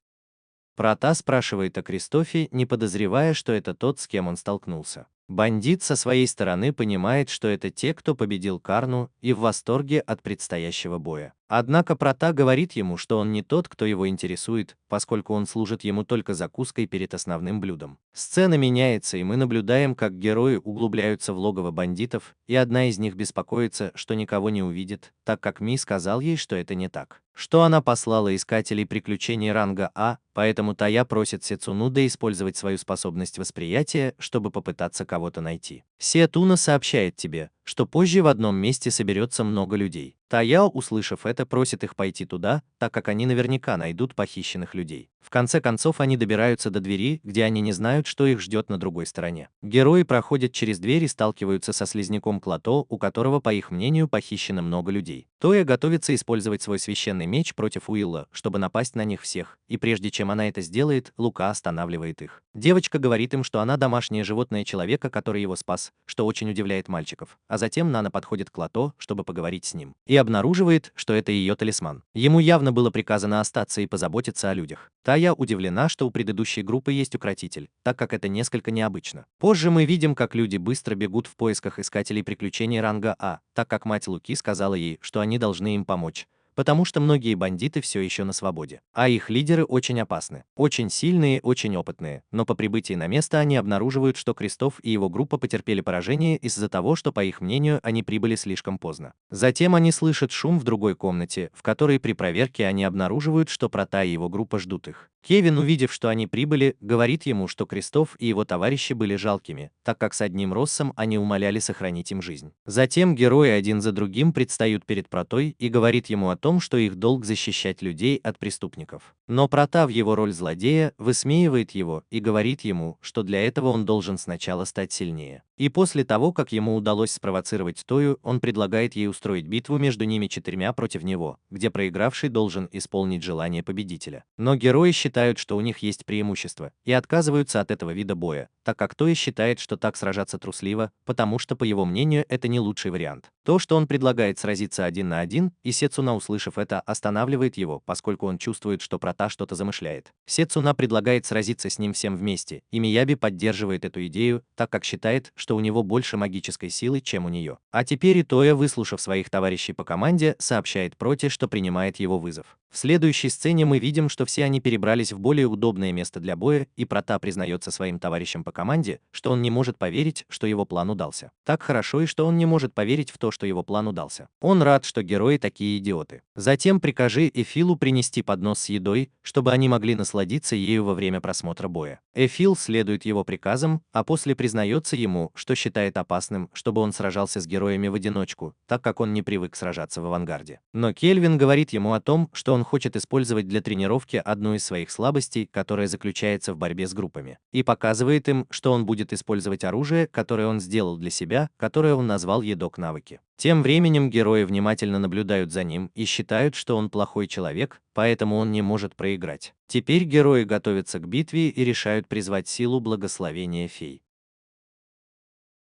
[SPEAKER 1] Прота спрашивает о Кристофе, не подозревая, что это тот, с кем он столкнулся. Бандит со своей стороны понимает, что это те, кто победил Карну, и в восторге от предстоящего боя. Однако Прота говорит ему, что он не тот, кто его интересует, поскольку он служит ему только закуской перед основным блюдом. Сцена меняется, и мы наблюдаем, как герои углубляются в логово бандитов, и одна из них беспокоится, что никого не увидит, так как Ми сказал ей, что это не так. Что она послала искателей приключений ранга А, поэтому Тая просит Сецунуда использовать свою способность восприятия, чтобы попытаться кого-то найти. Сетуна сообщает тебе, что позже в одном месте соберется много людей. Таяо, услышав это, просит их пойти туда, так как они наверняка найдут похищенных людей. В конце концов они добираются до двери, где они не знают, что их ждет на другой стороне. Герои проходят через дверь и сталкиваются со слизняком Клато, у которого, по их мнению, похищено много людей. Тоя готовится использовать свой священный меч против Уилла, чтобы напасть на них всех, и прежде чем она это сделает, Лука останавливает их. Девочка говорит им, что она домашнее животное человека, который его спас, что очень удивляет мальчиков. А затем Нана подходит к Клато, чтобы поговорить с ним, и обнаруживает, что это ее талисман. Ему явно было приказано остаться и позаботиться о людях. Тая удивлена, что у предыдущей группы есть укротитель, так как это несколько необычно. Позже мы видим, как люди быстро бегут в поисках искателей приключений ранга А, так как мать Луки сказала ей, что они должны им помочь, потому что многие бандиты все еще на свободе, а их лидеры очень опасны, очень сильные, очень опытные, но по прибытии на место они обнаруживают, что Крестов и его группа потерпели поражение из-за того, что, по их мнению, они прибыли слишком поздно. Затем они слышат шум в другой комнате, в которой при проверке они обнаруживают, что Прота и его группа ждут их. Кевин, увидев, что они прибыли, говорит ему, что Крестов и его товарищи были жалкими, так как с одним Россом они умоляли сохранить им жизнь. Затем герои один за другим предстают перед Протой и говорит ему о том, что их долг защищать людей от преступников. Но Прота в его роль злодея высмеивает его и говорит ему, что для этого он должен сначала стать сильнее. И после того, как ему удалось спровоцировать Тою, он предлагает ей устроить битву между ними 4 против него, где проигравший должен исполнить желание победителя. Но герои считают, что у них есть преимущество, и отказываются от этого вида боя, так как Тоя считает, что так сражаться трусливо, потому что, по его мнению, это не лучший вариант. То, что он предлагает сразиться 1 на 1, и Сецуна, услышав это, останавливает его, поскольку он чувствует, что Прота что-то замышляет. Сецуна предлагает сразиться с ним всем вместе, и Мияби поддерживает эту идею, так как считает, что у него больше магической силы, чем у нее. А теперь и Тоя, выслушав своих товарищей по команде, сообщает Проте, что принимает его вызов. В следующей сцене мы видим, что все они перебрались в более удобное место для боя, и Прота признается своим товарищам по команде, что он не может поверить, что его план удался так хорошо, и что он не может поверить в то, что его план удался. Он рад, что герои такие идиоты. Затем прикажи Эфилу принести поднос с едой, чтобы они могли насладиться ею во время просмотра боя. Эфил следует его приказам, а после признается ему, что считает опасным, чтобы он сражался с героями в одиночку, так как он не привык сражаться в авангарде. Но Кельвин говорит ему о том, что он хочет использовать для тренировки одну из своих слабостей, которая заключается в борьбе с группами, и показывает им, что он будет использовать оружие, которое он сделал для себя, которое он назвал едок-навыки. Тем временем герои внимательно наблюдают за ним и считают, что он плохой человек, поэтому он не может проиграть. Теперь герои готовятся к битве и решают призвать силу благословения фей.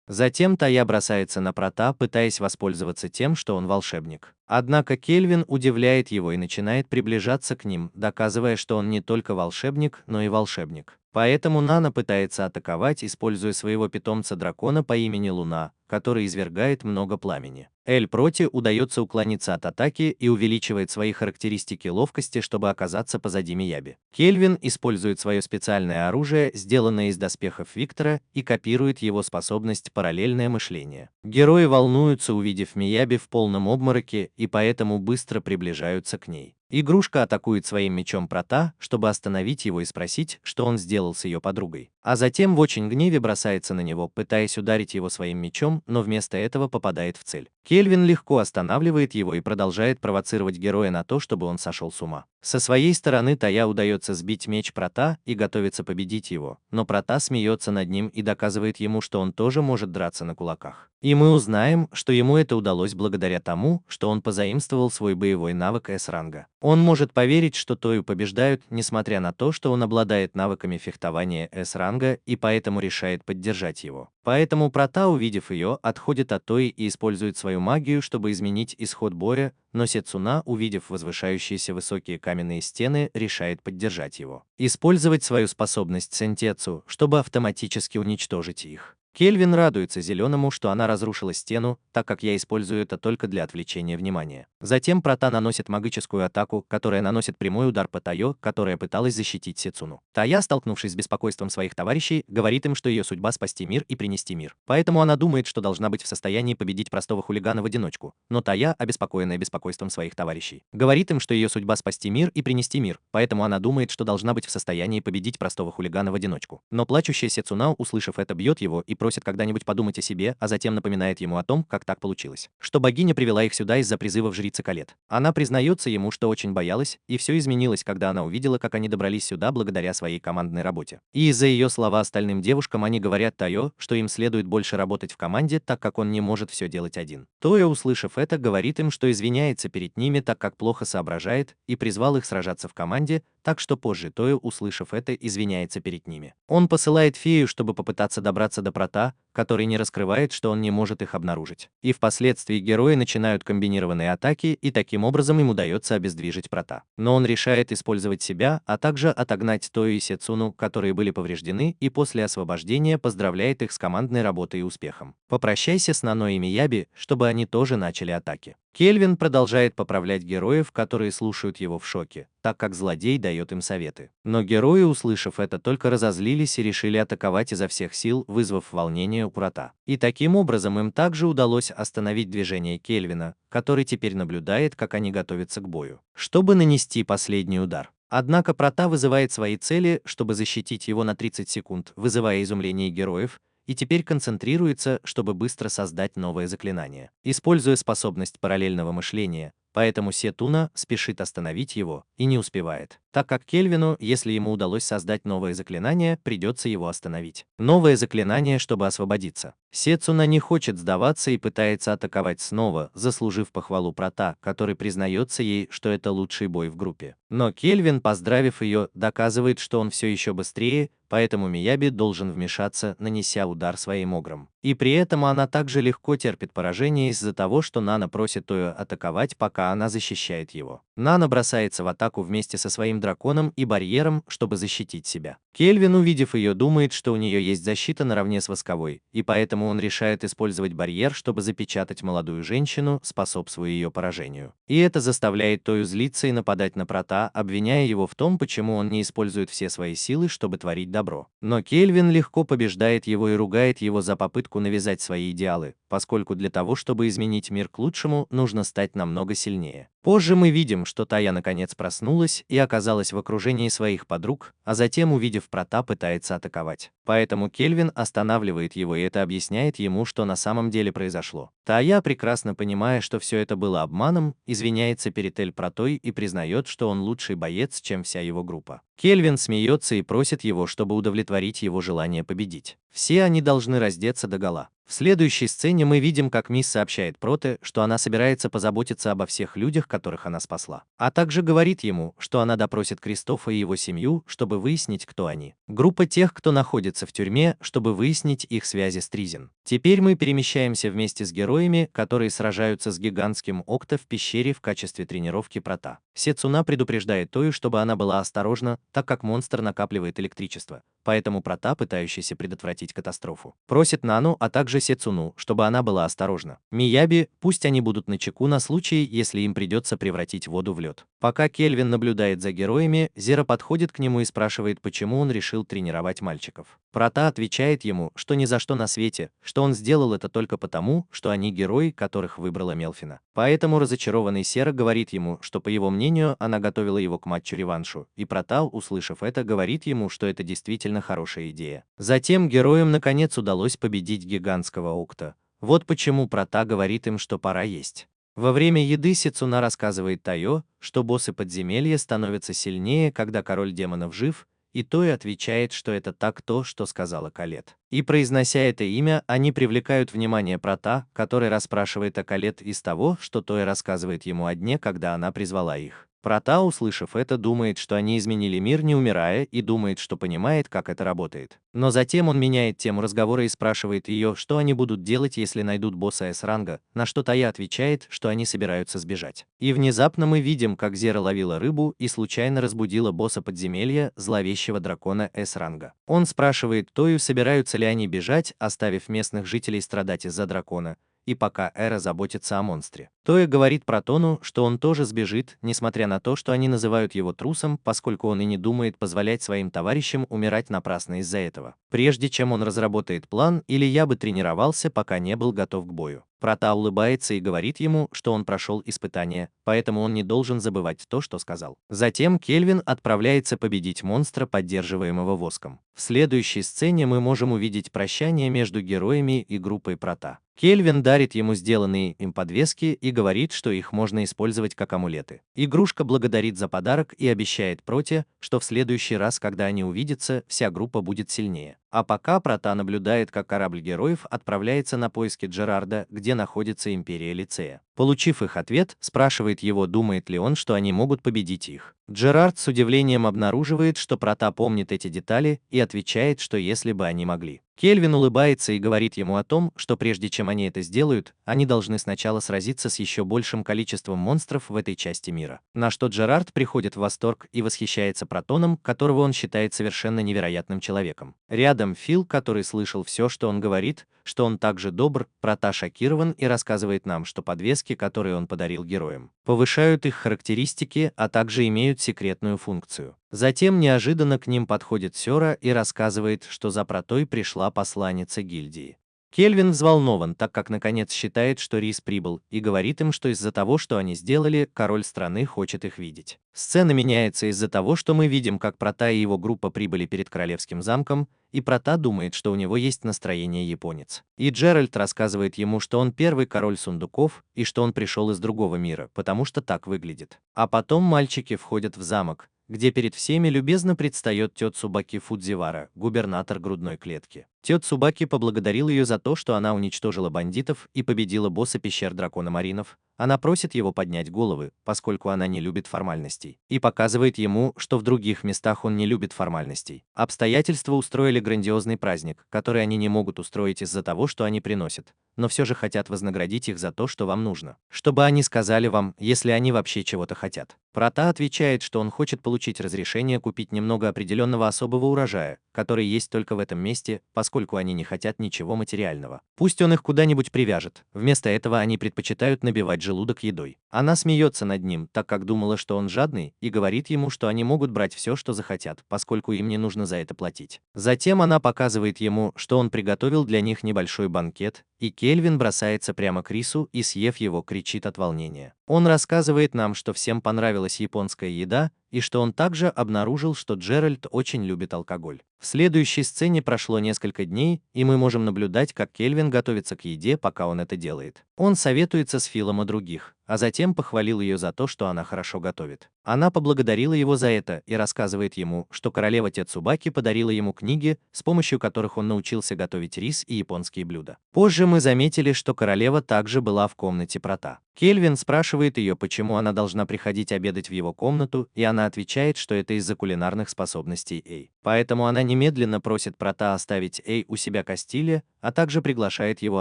[SPEAKER 1] Затем Тая бросается на Прота, пытаясь воспользоваться тем, что он волшебник. Однако Кельвин удивляет его и начинает приближаться к ним, доказывая, что он не только волшебник, но и волшебник. Поэтому Нана пытается атаковать, используя своего питомца-дракона по имени Луна, который извергает много пламени. Эль-Проти удается уклониться от атаки и увеличивает свои характеристики ловкости, чтобы оказаться позади Мияби. Кельвин использует свое специальное оружие, сделанное из доспехов Виктора, и копирует его способность параллельное мышление. Герои волнуются, увидев Мияби в полном обмороке, и поэтому быстро приближаются к ней. Игрушка атакует своим мечом Прота, чтобы остановить его и спросить, что он сделал с ее подругой. А затем в очень гневе бросается на него, пытаясь ударить его своим мечом, но вместо этого попадает в цель. Кельвин легко останавливает его и продолжает провоцировать героя на то, чтобы он сошел с ума. Со своей стороны Тая удается сбить меч Прота и готовится победить его, но Прота смеется над ним и доказывает ему, что он тоже может драться на кулаках. И мы узнаем, что ему это удалось благодаря тому, что он позаимствовал свой боевой навык С-ранга. Он может поверить, что Тою побеждают, несмотря на то, что он обладает навыками фехтования С-ранга и поэтому решает поддержать его. Поэтому Прота, увидев ее, отходит от Тои и использует свою магию, чтобы изменить исход боя, но Сецуна, увидев возвышающиеся высокие каменные стены, решает поддержать его. Использовать свою способность Сентецу, чтобы автоматически уничтожить их. Кельвин радуется зеленому, что она разрушила стену, так как я использую это только для отвлечения внимания. Затем Прота наносит магическую атаку, которая наносит прямой удар по Тайо, которая пыталась защитить Сецуну. Тая, столкнувшись с беспокойством своих товарищей, говорит им, что ее судьба спасти мир и принести мир. Поэтому она думает, что должна быть в состоянии победить простого хулигана в одиночку. Но Тая, обеспокоенная беспокойством своих товарищей, говорит им, что ее судьба спасти мир и принести мир. Поэтому она думает, что должна быть в состоянии победить простого хулигана в одиночку. Но плачущая Сецуна, услышав это, бьет его и просит когда-нибудь подумать о себе, а затем напоминает ему о том, как так получилось, что богиня привела их сюда из-за призывов жрицы Калет. Она признается ему, что очень боялась, и все изменилось, когда она увидела, как они добрались сюда благодаря своей командной работе. И из-за ее слова остальным девушкам они говорят Тайо, что им следует больше работать в команде, так как он не может все делать один. Тоя, услышав это, говорит им, что извиняется перед ними, так как плохо соображает, и призвал их сражаться в команде, так что позже Тоя, услышав это, извиняется перед ними. Он посылает фею, чтобы попытаться добраться до Прота, который не раскрывает, что он не может их обнаружить. И впоследствии герои начинают комбинированные атаки, и таким образом им удается обездвижить Прота. Но он решает использовать себя, а также отогнать Тою и Сецуну, которые были повреждены, и после освобождения поздравляет их с командной работой и успехом. Попрощайся с Нано и Мияби, чтобы они тоже начали атаки. Кельвин продолжает поправлять героев, которые слушают его в шоке, так как злодей дает им советы. Но герои, услышав это, только разозлились и решили атаковать изо всех сил, вызвав волнение у Прота. И таким образом им также удалось остановить движение Кельвина, который теперь наблюдает, как они готовятся к бою, чтобы нанести последний удар. Однако Прота вызывает свои цели, чтобы защитить его на 30 секунд, вызывая изумление героев, и теперь концентрируется, чтобы быстро создать новое заклинание, используя способность параллельного мышления, поэтому Сетуна спешит остановить его и не успевает, так как Кельвину, если ему удалось создать новое заклинание, придется его остановить. Новое заклинание, чтобы освободиться. Сецуна не хочет сдаваться и пытается атаковать снова, заслужив похвалу Прота, который признается ей, что это лучший бой в группе. Но Кельвин, поздравив ее, доказывает, что он все еще быстрее, поэтому Мияби должен вмешаться, нанеся удар своим огром. И при этом она также легко терпит поражение из-за того, что Нана просит Тою атаковать, пока она защищает его. Нана бросается в атаку вместе со своим драконом и барьером, чтобы защитить себя. Кельвин, увидев ее, думает, что у нее есть защита наравне с восковой, и поэтому он решает использовать барьер, чтобы запечатать молодую женщину, способствуя ее поражению. И это заставляет Тою злиться и нападать на Прота, обвиняя его в том, почему он не использует все свои силы, чтобы творить добро. Но Кельвин легко побеждает его и ругает его за попытку навязать свои идеалы, поскольку для того, чтобы изменить мир к лучшему, нужно стать намного сильнее. Позже мы видим, что Тая наконец проснулась и оказалась в окружении своих подруг, а затем, увидев Прота, пытается атаковать. Поэтому Кельвин останавливает его, и это объясняет ему, что на самом деле произошло. Тая, прекрасно понимая, что все это было обманом, извиняется перед Эль Протой и признает, что он лучший боец, чем вся его группа. Кельвин смеется и просит его, чтобы удовлетворить его желание победить. Все они должны раздеться догола. В следующей сцене мы видим, как Мисс сообщает Проте, что она собирается позаботиться обо всех людях, которых она спасла. А также говорит ему, что она допросит Кристофа и его семью, чтобы выяснить, кто они. Группа тех, кто находится в тюрьме, чтобы выяснить их связи с Тризен. Теперь мы перемещаемся вместе с героями, которые сражаются с гигантским Окто в пещере в качестве тренировки Прота. Сецуна предупреждает Тою, чтобы она была осторожна, так как монстр накапливает электричество, поэтому Прота, пытающийся предотвратить катастрофу, просит Нану, а также Сецуну, чтобы она была осторожна. Мияби, пусть они будут начеку на случай, если им придется превратить воду в лед. Пока Кельвин наблюдает за героями, Зера подходит к нему и спрашивает, почему он решил тренировать мальчиков. Прота отвечает ему, что ни за что на свете, что он сделал это только потому, что они герои, которых выбрала Мелфина. Поэтому разочарованный Сера говорит ему, что, по его мнению, она готовила его к матчу-реваншу, и Прота, услышав это, говорит ему, что это действительно хорошая идея. Затем героям наконец удалось победить гигантского Окто. Вот почему Прота говорит им, что пора есть. Во время еды Сецуна рассказывает Тайо, что боссы подземелья становятся сильнее, когда король демонов жив, и Той отвечает, что это так то, что сказала Калет. И произнося это имя, они привлекают внимание Прота, который расспрашивает о Калет из того, что Той рассказывает ему о дне, когда она призвала их. Прота, услышав это, думает, что они изменили мир, не умирая, и думает, что понимает, как это работает. Но затем он меняет тему разговора и спрашивает ее, что они будут делать, если найдут босса С-ранга, на что Тая отвечает, что они собираются сбежать. И внезапно мы видим, как Зера ловила рыбу и случайно разбудила босса подземелья, зловещего дракона С-ранга. Он спрашивает Тою, собираются ли они бежать, оставив местных жителей страдать из-за дракона, и пока Эра заботится о монстре. Тоя говорит Протону, что он тоже сбежит, несмотря на то, что они называют его трусом, поскольку он и не думает позволять своим товарищам умирать напрасно из-за этого. Прежде чем он разработает план, или я бы тренировался, пока не был готов к бою. Прота улыбается и говорит ему, что он прошел испытание, поэтому он не должен забывать то, что сказал. Затем Кельвин отправляется победить монстра, поддерживаемого воском. В следующей сцене мы можем увидеть прощание между героями и группой Прота. Кельвин дарит ему сделанные им подвески и говорит, что их можно использовать как амулеты. Игрушка благодарит за подарок и обещает Проте, что в следующий раз, когда они увидятся, вся группа будет сильнее. А пока Прота наблюдает, как корабль героев отправляется на поиски Джерарда, где находится Империя Лицея. Получив их ответ, спрашивает его, думает ли он, что они могут победить их. Джерард с удивлением обнаруживает, что Прота помнит эти детали, и отвечает, что если бы они могли. Кельвин улыбается и говорит ему о том, что прежде чем они это сделают, они должны сначала сразиться с еще большим количеством монстров в этой части мира. На что Джерард приходит в восторг и восхищается Протоном, которого он считает совершенно невероятным человеком. Рядом Фил, который слышал все, что он говорит, что он также добр, Прота шокирован и рассказывает нам, что подвески, которые он подарил героям, повышают их характеристики, а также имеют секретную функцию. Затем неожиданно к ним подходит Сера и рассказывает, что за Протой пришла посланница гильдии. Кельвин взволнован, так как наконец считает, что Рис прибыл, и говорит им, что из-за того, что они сделали, король страны хочет их видеть. Сцена меняется из-за того, что мы видим, как Прота и его группа прибыли перед королевским замком, и Прота думает, что у него есть настроение японец. И Джеральд рассказывает ему, что он первый король сундуков, и что он пришел из другого мира, потому что так выглядит. А потом мальчики входят в замок, где перед всеми любезно предстает тёцубаки Фудзивара, губернатор грудной клетки. Тёт Цубаки поблагодарил ее за то, что она уничтожила бандитов и победила босса пещер дракона Маринов. Она просит его поднять головы, поскольку она не любит формальностей, и показывает ему, что в других местах он не любит формальностей. Обстоятельства устроили грандиозный праздник, который они не могут устроить из-за того, что они приносят, но все же хотят вознаградить их за то, что вам нужно, чтобы они сказали вам, если они вообще чего-то хотят. Прата отвечает, что он хочет получить разрешение купить немного определенного особого урожая, который есть только в этом месте, поскольку они не хотят ничего материального. Пусть он их куда-нибудь привяжет. Вместо этого они предпочитают набивать желудок едой. Она смеется над ним, так как думала, что он жадный, и говорит ему, что они могут брать все, что захотят, поскольку им не нужно за это платить. Затем она показывает ему, что он приготовил для них небольшой банкет, и Кельвин бросается прямо к рису и, съев его, кричит от волнения. Он рассказывает нам, что всем понравилась японская еда, и что он также обнаружил, что Джеральд очень любит алкоголь. В следующей сцене прошло несколько дней, и мы можем наблюдать, как Кельвин готовится к еде, пока он это делает. Он советуется с Филом о других, а затем похвалил ее за то, что она хорошо готовит. Она поблагодарила его за это и рассказывает ему, что королева Тёт Цубаки подарила ему книги, с помощью которых он научился готовить рис и японские блюда. Позже мы заметили, что королева также была в комнате Прата. Кельвин спрашивает ее, почему она должна приходить обедать в его комнату, и она отвечает, что это из-за кулинарных способностей Эй. Поэтому она немедленно просит Прата оставить Эй у себя Кастиле, а также приглашает его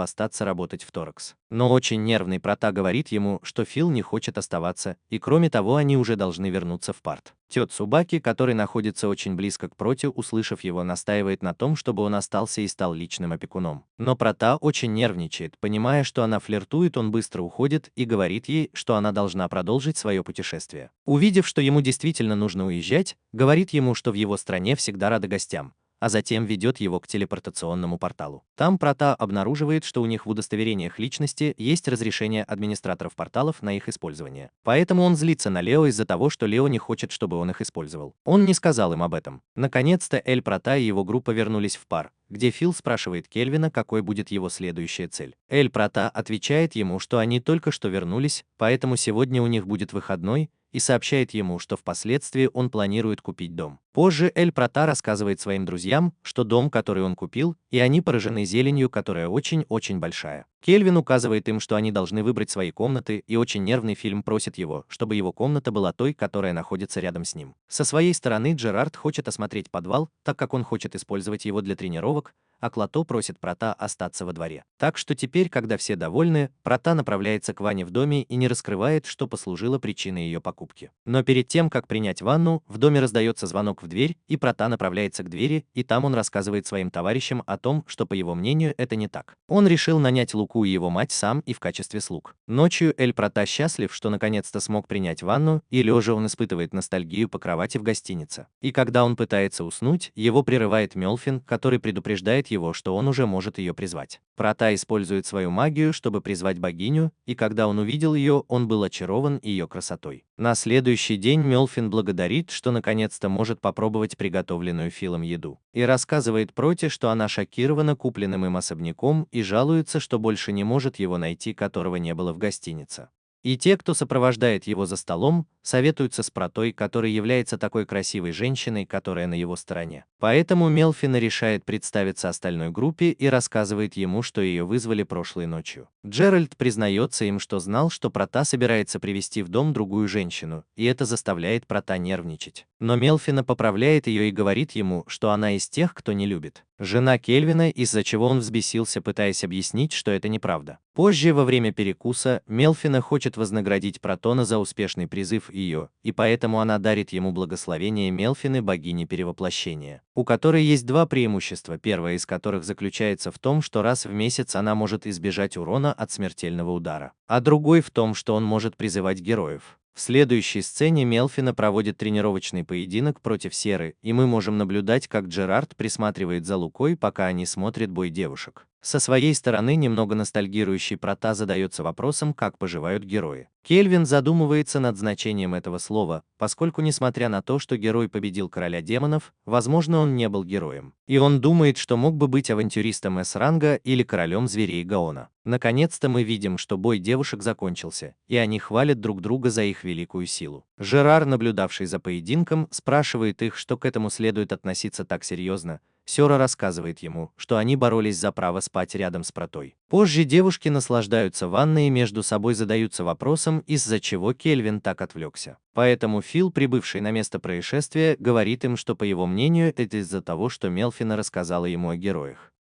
[SPEAKER 1] остаться работать в Торакс. Но очень нервный Прата говорит ему, что Фил не хочет оставаться, и кроме того они уже должны вернуться в Парт. Тёт Цубаки, который находится очень близко к Проте, услышав его, настаивает на том, чтобы он остался и стал личным опекуном. Но Прата очень нервничает, понимая, что она флиртует, он быстро уходит и говорит ей, что она должна продолжить свое путешествие. Увидев, что ему действительно нужно уезжать, говорит ему, что в его стране всегда рады гостям, а затем ведет его к телепортационному порталу. Там Прата обнаруживает, что у них в удостоверениях личности есть разрешение администраторов порталов на их использование. Поэтому он злится на Лео из-за того, что Лео не хочет, чтобы он их использовал. Он не сказал им об этом. Наконец-то Эль Прата и его группа вернулись в пар, где Фил спрашивает Кельвина, какой будет его следующая цель. Эль Прата отвечает ему, что они только что вернулись, поэтому сегодня у них будет выходной, и сообщает ему, что впоследствии он планирует купить дом. Позже Эль Прата рассказывает своим друзьям, что дом, который он купил, и они поражены зеленью, которая очень-очень большая. Кельвин указывает им, что они должны выбрать свои комнаты, и очень нервный Фильм просит его, чтобы его комната была той, которая находится рядом с ним. Со своей стороны Джерард хочет осмотреть подвал, так как он хочет использовать его для тренировок, а Клото просит Прата остаться во дворе. Так что теперь, когда все довольны, Прата направляется к ванне в доме и не раскрывает, что послужило причиной ее покупки. Но перед тем, как принять ванну, в доме раздается звонок в дверь, и Прата направляется к двери, и там он рассказывает своим товарищам о том, что, по его мнению, это не так. Он решил нанять Луку и его мать сам и в качестве слуг. Ночью Эль Прата счастлив, что наконец-то смог принять ванну, и лежа он испытывает ностальгию по кровати в гостинице. И когда он пытается уснуть, его прерывает Мёлфин, который предупреждает его, что он уже может ее призвать. Прата использует свою магию, чтобы призвать богиню, и когда он увидел ее, он был очарован ее красотой. На следующий день Мёлфин благодарит, что наконец-то может попробовать приготовленную Филом еду, и рассказывает Проте, что она шокирована купленным им особняком и жалуется, что больше не может его найти, которого не было в гостинице. И те, кто сопровождает его за столом, советуются с Протой, который является такой красивой женщиной, которая на его стороне. Поэтому Мелфин решает представиться остальной группе и рассказывает ему, что ее вызвали прошлой ночью. Джеральд признается им, что знал, что Прота собирается привести в дом другую женщину, и это заставляет Прота нервничать. Но Мелфина поправляет ее и говорит ему, что она из тех, кто не любит. Жена Кельвина, из-за чего он взбесился, пытаясь объяснить, что это неправда. Позже, во время перекуса, Мелфина хочет вознаградить Протона за успешный призыв ее, и поэтому она дарит ему благословение Мелфины, богини перевоплощения, у которой есть два преимущества, первое из которых заключается в том, что раз в месяц она может избежать урона от смертельного удара, а другой в том, что он может призывать героев. В следующей сцене Мелфина проводит тренировочный поединок против Серы, и мы можем наблюдать, как Джерард присматривает за Лукой, пока они смотрят бой девушек. Со своей стороны, немного ностальгирующий Прота задается вопросом, как поживают герои. Кельвин задумывается над значением этого слова, поскольку, несмотря на то, что герой победил короля демонов, возможно, он не был героем. И он думает, что мог бы быть авантюристом С-ранга или королем зверей Гаона. Наконец-то мы видим, что бой девушек закончился, и они хвалят друг друга за их великую силу. Жерар, наблюдавший за поединком, спрашивает их, что к этому следует относиться так серьезно. Сёра рассказывает ему, что они боролись за право спать рядом с Протой. Позже девушки наслаждаются ванной и между собой задаются вопросом, из-за чего Кельвин так отвлекся. Поэтому Фил, прибывший на место происшествия, говорит им, что, по его мнению, это из-за того, что Мелфина рассказала ему о героях.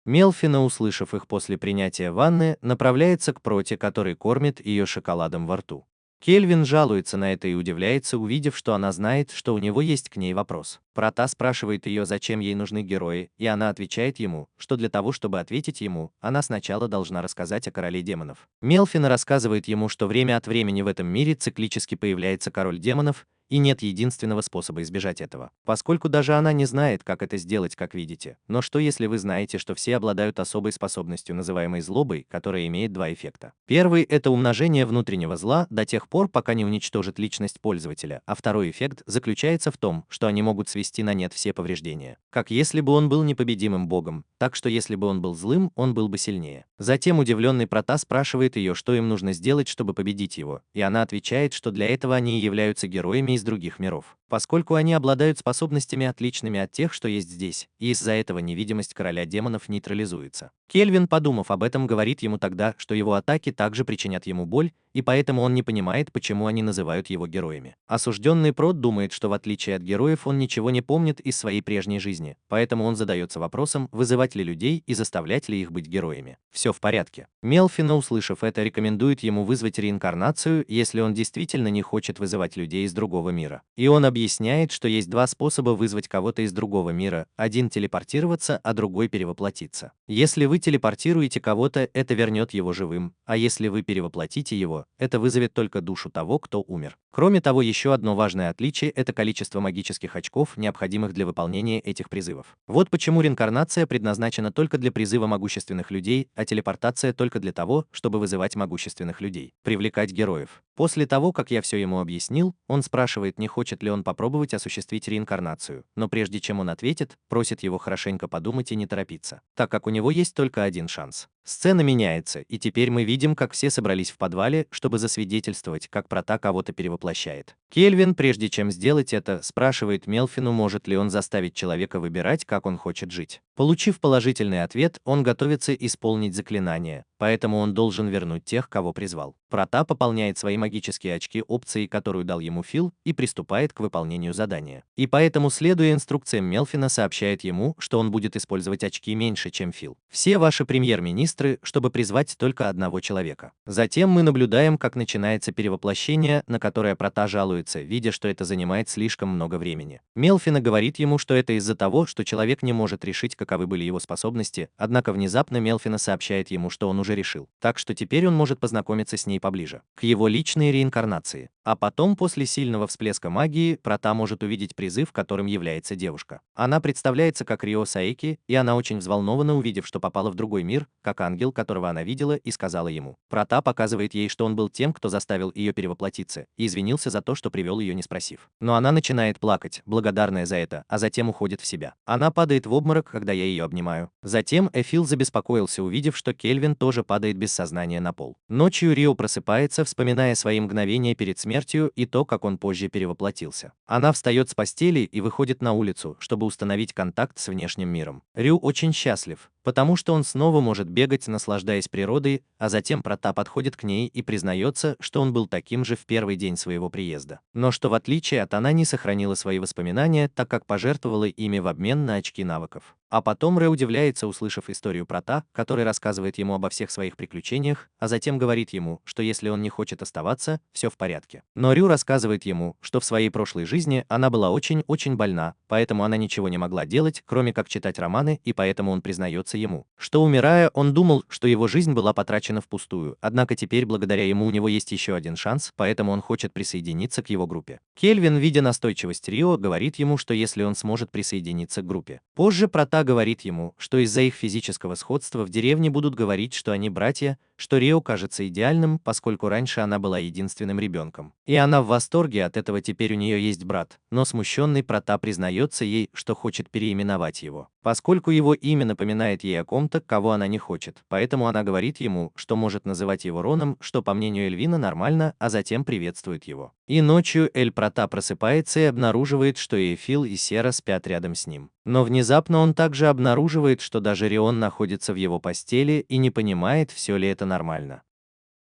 [SPEAKER 1] Мелфина, услышав их после принятия ванны, направляется к Проте, который кормит ее шоколадом во рту. Кельвин жалуется на это и удивляется, увидев, что она знает, что у него есть к ней вопрос. Прота спрашивает ее, зачем ей нужны герои, и она отвечает ему, что для того, чтобы ответить ему, она сначала должна рассказать о короле демонов. Мелфина рассказывает ему, что время от времени в этом мире циклически появляется король демонов, и нет единственного способа избежать этого. Поскольку даже она не знает, как это сделать, как видите. Но что если вы знаете, что все обладают особой способностью, называемой злобой, которая имеет два эффекта. Первый – это умножение внутреннего зла до тех пор, пока не уничтожит личность пользователя, а второй эффект заключается в том, что они могут свести на нет все повреждения. Как если бы он был непобедимым богом, так что если бы он был злым, он был бы сильнее. Затем удивленный Прота спрашивает ее, что им нужно сделать, чтобы победить его, и она отвечает, что для этого они являются героями из других миров, поскольку они обладают способностями, отличными от тех, что есть здесь, и из-за этого невидимость короля демонов нейтрализуется. Кельвин, подумав об этом, говорит ему тогда, что его атаки также причинят ему боль, и поэтому он не понимает, почему они называют его героями. Осужденный Прот думает, что в отличие от героев он ничего не помнит из своей прежней жизни, поэтому он задается вопросом, вызывать ли людей и заставлять ли их быть героями. Все в порядке. Мелфина, услышав это, рекомендует ему вызвать реинкарнацию, если он действительно не хочет вызывать людей из другого мира. И он объясняет, что есть два способа вызвать кого-то из другого мира: один телепортироваться, а другой перевоплотиться. Если вы телепортируете кого-то, это вернет его живым, а если вы перевоплотите его, это вызовет только душу того, кто умер. Кроме того, еще одно важное отличие – это количество магических очков, необходимых для выполнения этих призывов. Вот почему реинкарнация предназначена только для призыва могущественных людей, а телепортация только для того, чтобы вызывать могущественных людей, привлекать героев. После того, как я все ему объяснил, он спрашивает, не хочет ли он попробовать осуществить реинкарнацию, но прежде чем он ответит, просит его хорошенько подумать и не торопиться, так как у него есть только один шанс. Сцена меняется, и теперь мы видим, как все собрались в подвале, чтобы засвидетельствовать, как Прота кого-то перевоплощает. Кельвин, прежде чем сделать это, спрашивает Мелфину, может ли он заставить человека выбирать, как он хочет жить. Получив положительный ответ, он готовится исполнить заклинание, поэтому он должен вернуть тех, кого призвал. Прота пополняет свои магические очки опцией, которую дал ему Фил, и приступает к выполнению задания. И поэтому, следуя инструкциям Мелфина, сообщает ему, что он будет использовать очки меньше, чем Фил. Все ваши премьер-министры, чтобы призвать только одного человека. Затем мы наблюдаем, как начинается перевоплощение, на которое Прота жалуется, видя, что это занимает слишком много времени. Мелфина говорит ему, что это из-за того, что человек не может решить, каковы были его способности, однако внезапно Мелфина сообщает ему, что он уже решил, так что теперь он может познакомиться с ней поближе, к его личной реинкарнации. А потом, после сильного всплеска магии, Прота может увидеть призыв, которым является девушка. Она представляется как Рио Саеки, и она очень взволнована, увидев, что попала в другой мир, как ангел, которого она видела, и сказала ему. Прота показывает ей, что он был тем, кто заставил ее перевоплотиться, и извинился за то, что привел ее, не спросив. Но она начинает плакать, благодарная за это, а затем уходит в себя. Она падает в обморок, когда я ее обнимаю. Затем Эфил забеспокоился, увидев, что Кельвин тоже падает без сознания на пол. Ночью Рио просыпается, вспоминая свои мгновения перед смертью и то, как он позже перевоплотился. Она встает с постели и выходит на улицу, чтобы установить контакт с внешним миром. Рю очень счастлив, потому что он снова может бегать, наслаждаясь природой, а затем Прота подходит к ней и признается, что он был таким же в первый день своего приезда. Но что в отличие от она не сохранила свои воспоминания, так как пожертвовала ими в обмен на очки навыков. А потом Рэ удивляется, услышав историю Прота, который рассказывает ему обо всех своих приключениях, а затем говорит ему, что если он не хочет оставаться, все в порядке. Но Рю рассказывает ему, что в своей прошлой жизни она была очень-очень больна, поэтому она ничего не могла делать, кроме как читать романы, и поэтому он признается ему, что, умирая, он думал, что его жизнь была потрачена впустую, однако теперь благодаря ему у него есть еще один шанс, поэтому он хочет присоединиться к его группе. Кельвин, видя настойчивость Рио, говорит ему, что если он сможет присоединиться к группе. Позже Прота говорит ему, что из-за их физического сходства в деревне будут говорить, что они братья, что Рио кажется идеальным, поскольку раньше она была единственным ребенком. И она в восторге от этого, теперь у нее есть брат, но смущенный Прота признается ей, что хочет переименовать его. поскольку его имя напоминает ей о ком-то, кого она не хочет, поэтому она говорит ему, что может называть его Роном, что по мнению Эльвина нормально, а затем приветствует его. И ночью Эль Прата просыпается и обнаруживает, что Эфил и Сера спят рядом с ним. Но внезапно он также обнаруживает, что даже Рион находится в его постели и не понимает, все ли это нормально.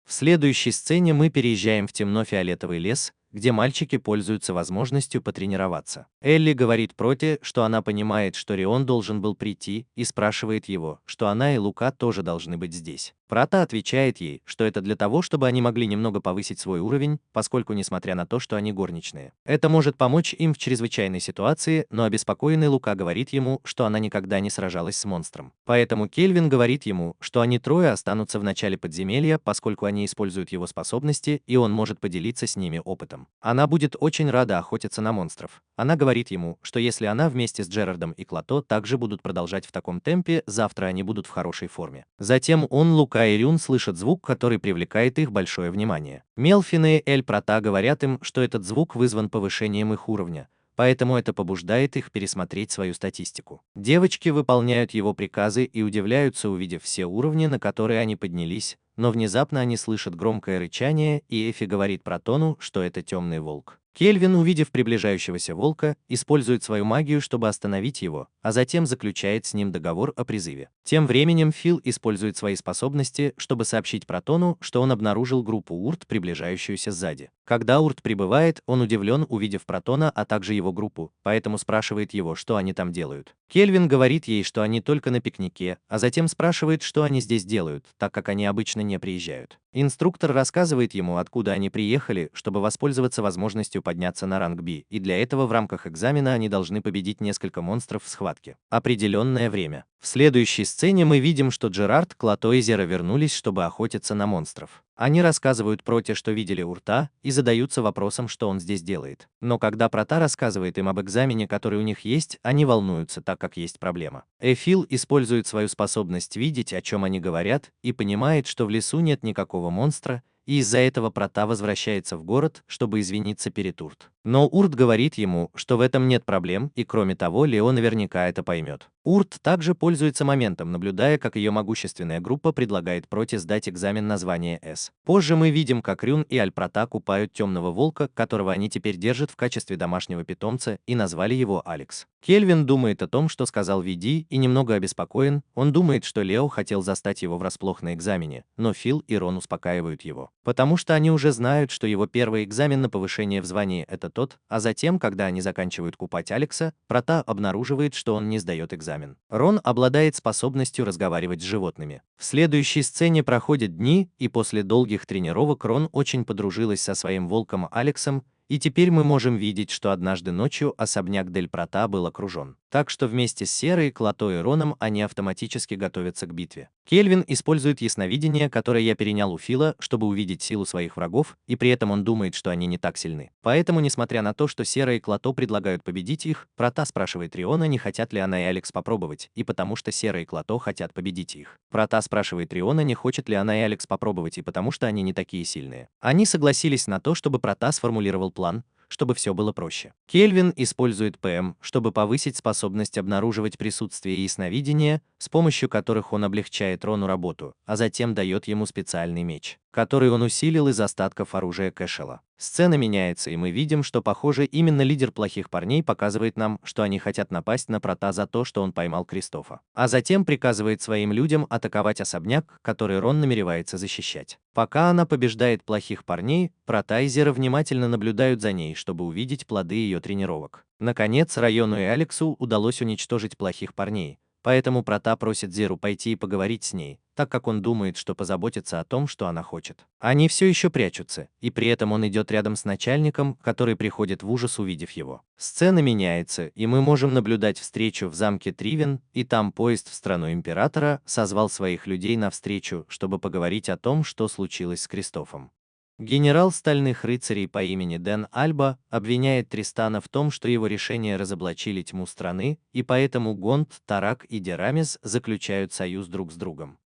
[SPEAKER 1] В следующей сцене мы переезжаем в темно-фиолетовый лес, где мальчики пользуются возможностью потренироваться. Элли говорит Проте, что она понимает, что Рион должен был прийти, и спрашивает его, что она и Лука тоже должны быть здесь. Прота отвечает ей, что это для того, чтобы они могли немного повысить свой уровень, поскольку, несмотря на то, что они горничные, это может помочь им в чрезвычайной ситуации, но обеспокоенный Лука говорит ему, что она никогда не сражалась с монстром. Поэтому Кельвин говорит ему, что они трое останутся в начале подземелья, поскольку они используют его способности, и он может поделиться с ними опытом. Она будет очень рада охотиться на монстров. Она говорит ему, что если она вместе с Джерардом и Клато также будут продолжать в таком темпе, завтра они будут в хорошей форме. Затем он, Лука и Рюн слышат звук, который привлекает их большое внимание. Мелфин и Эль Прата говорят им, что этот звук вызван повышением их уровня, поэтому это побуждает их пересмотреть свою статистику. Девочки выполняют его приказы и удивляются, увидев все уровни, на которые они поднялись, но внезапно они слышат громкое рычание, и Эфи говорит Протону, что это темный волк. Кельвин, увидев приближающегося волка, использует свою магию, чтобы остановить его, а затем заключает с ним договор о призыве. Тем временем Фил использует свои способности, чтобы сообщить Протону, что он обнаружил группу Урт, приближающуюся сзади. Когда Урт прибывает, он удивлен, увидев Протона, а также его группу, поэтому спрашивает его, что они там делают. Кельвин говорит ей, что они только на пикнике, а затем спрашивает, что они здесь делают, так как они обычно не приезжают. Инструктор рассказывает ему, откуда они приехали, чтобы воспользоваться возможностью подняться на ранг B, и для этого в рамках экзамена они должны победить несколько монстров в схватке. Определенное время. В следующей сцене мы видим, что Джерард, Клато и Зера вернулись, чтобы охотиться на монстров. Они рассказывают Проте, что видели Урта, и задаются вопросом, что он здесь делает. Но когда Прота рассказывает им об экзамене, который у них есть, они волнуются, так как есть проблема. Эфил использует свою способность видеть, о чем они говорят, и понимает, что в лесу нет никакого монстра, и из-за этого Прота возвращается в город, чтобы извиниться перед Урт. Но Урт говорит ему, что в этом нет проблем, и кроме того, Лео наверняка это поймет. Урт также пользуется моментом, наблюдая, как ее могущественная группа предлагает Проте сдать экзамен на звание С. Позже мы видим, как Рюн и Аль Прота купают темного волка, которого они теперь держат в качестве домашнего питомца, и назвали его Алекс. Кельвин думает о том, что сказал Види, и немного обеспокоен. Он думает, что Лео хотел застать его врасплох на экзамене, но Фил и Рон успокаивают его, потому что они уже знают, что его первый экзамен на повышение в звании – это тот, а затем, когда они заканчивают купать Алекса, Прота обнаруживает, что он не сдает экзамен. Рон обладает способностью разговаривать с животными. В следующей сцене проходят дни, и после долгих тренировок Рон очень подружилась со своим волком Алексом, и теперь мы можем видеть, что однажды ночью особняк Дель Прота был окружен. Так что вместе с Серой, Клато и Роном они автоматически готовятся к битве. Кельвин использует ясновидение, которое я перенял у Фила, чтобы увидеть силу своих врагов, и при этом он думает, что они не так сильны. Поэтому, несмотря на то, что Сера и Клато предлагают победить их, Прота спрашивает Риона, не хотят ли она и Алекс попробовать, и потому что Сера и Клато хотят победить их. Прота спрашивает Риона, не хочет ли она и Алекс попробовать, и потому что они не такие сильные. Они согласились на то, чтобы Прота сформулировал план, чтобы все было проще. Кельвин использует ПМ, чтобы повысить способность обнаруживать присутствие и ясновидение, с помощью которых он облегчает Рону работу, а затем дает ему специальный меч, который он усилил из остатков оружия Кэшела. Сцена меняется, и мы видим, что, похоже, именно лидер плохих парней показывает нам, что они хотят напасть на Прота за то, что он поймал Кристофа. А затем приказывает своим людям атаковать особняк, который Рон намеревается защищать. Пока она побеждает плохих парней, Прота и Зера внимательно наблюдают за ней, чтобы увидеть плоды ее тренировок. Наконец, Району и Алексу удалось уничтожить плохих парней, поэтому Прота просит Зеру пойти и поговорить с ней, так как он думает, что позаботится о том, что она хочет. Они все еще прячутся, и при этом он идет рядом с начальником, который приходит в ужас, увидев его. Сцена меняется, и мы можем наблюдать встречу в замке Тривен, и там поезд в страну Императора созвал своих людей на встречу, чтобы поговорить о том, что случилось с Кристофом. Генерал Стальных Рыцарей по имени Дэн Альба обвиняет Тристана в том, что его решение разоблачили тьму страны, и поэтому Гонт, Тарак и Дерамис заключают союз друг с другом.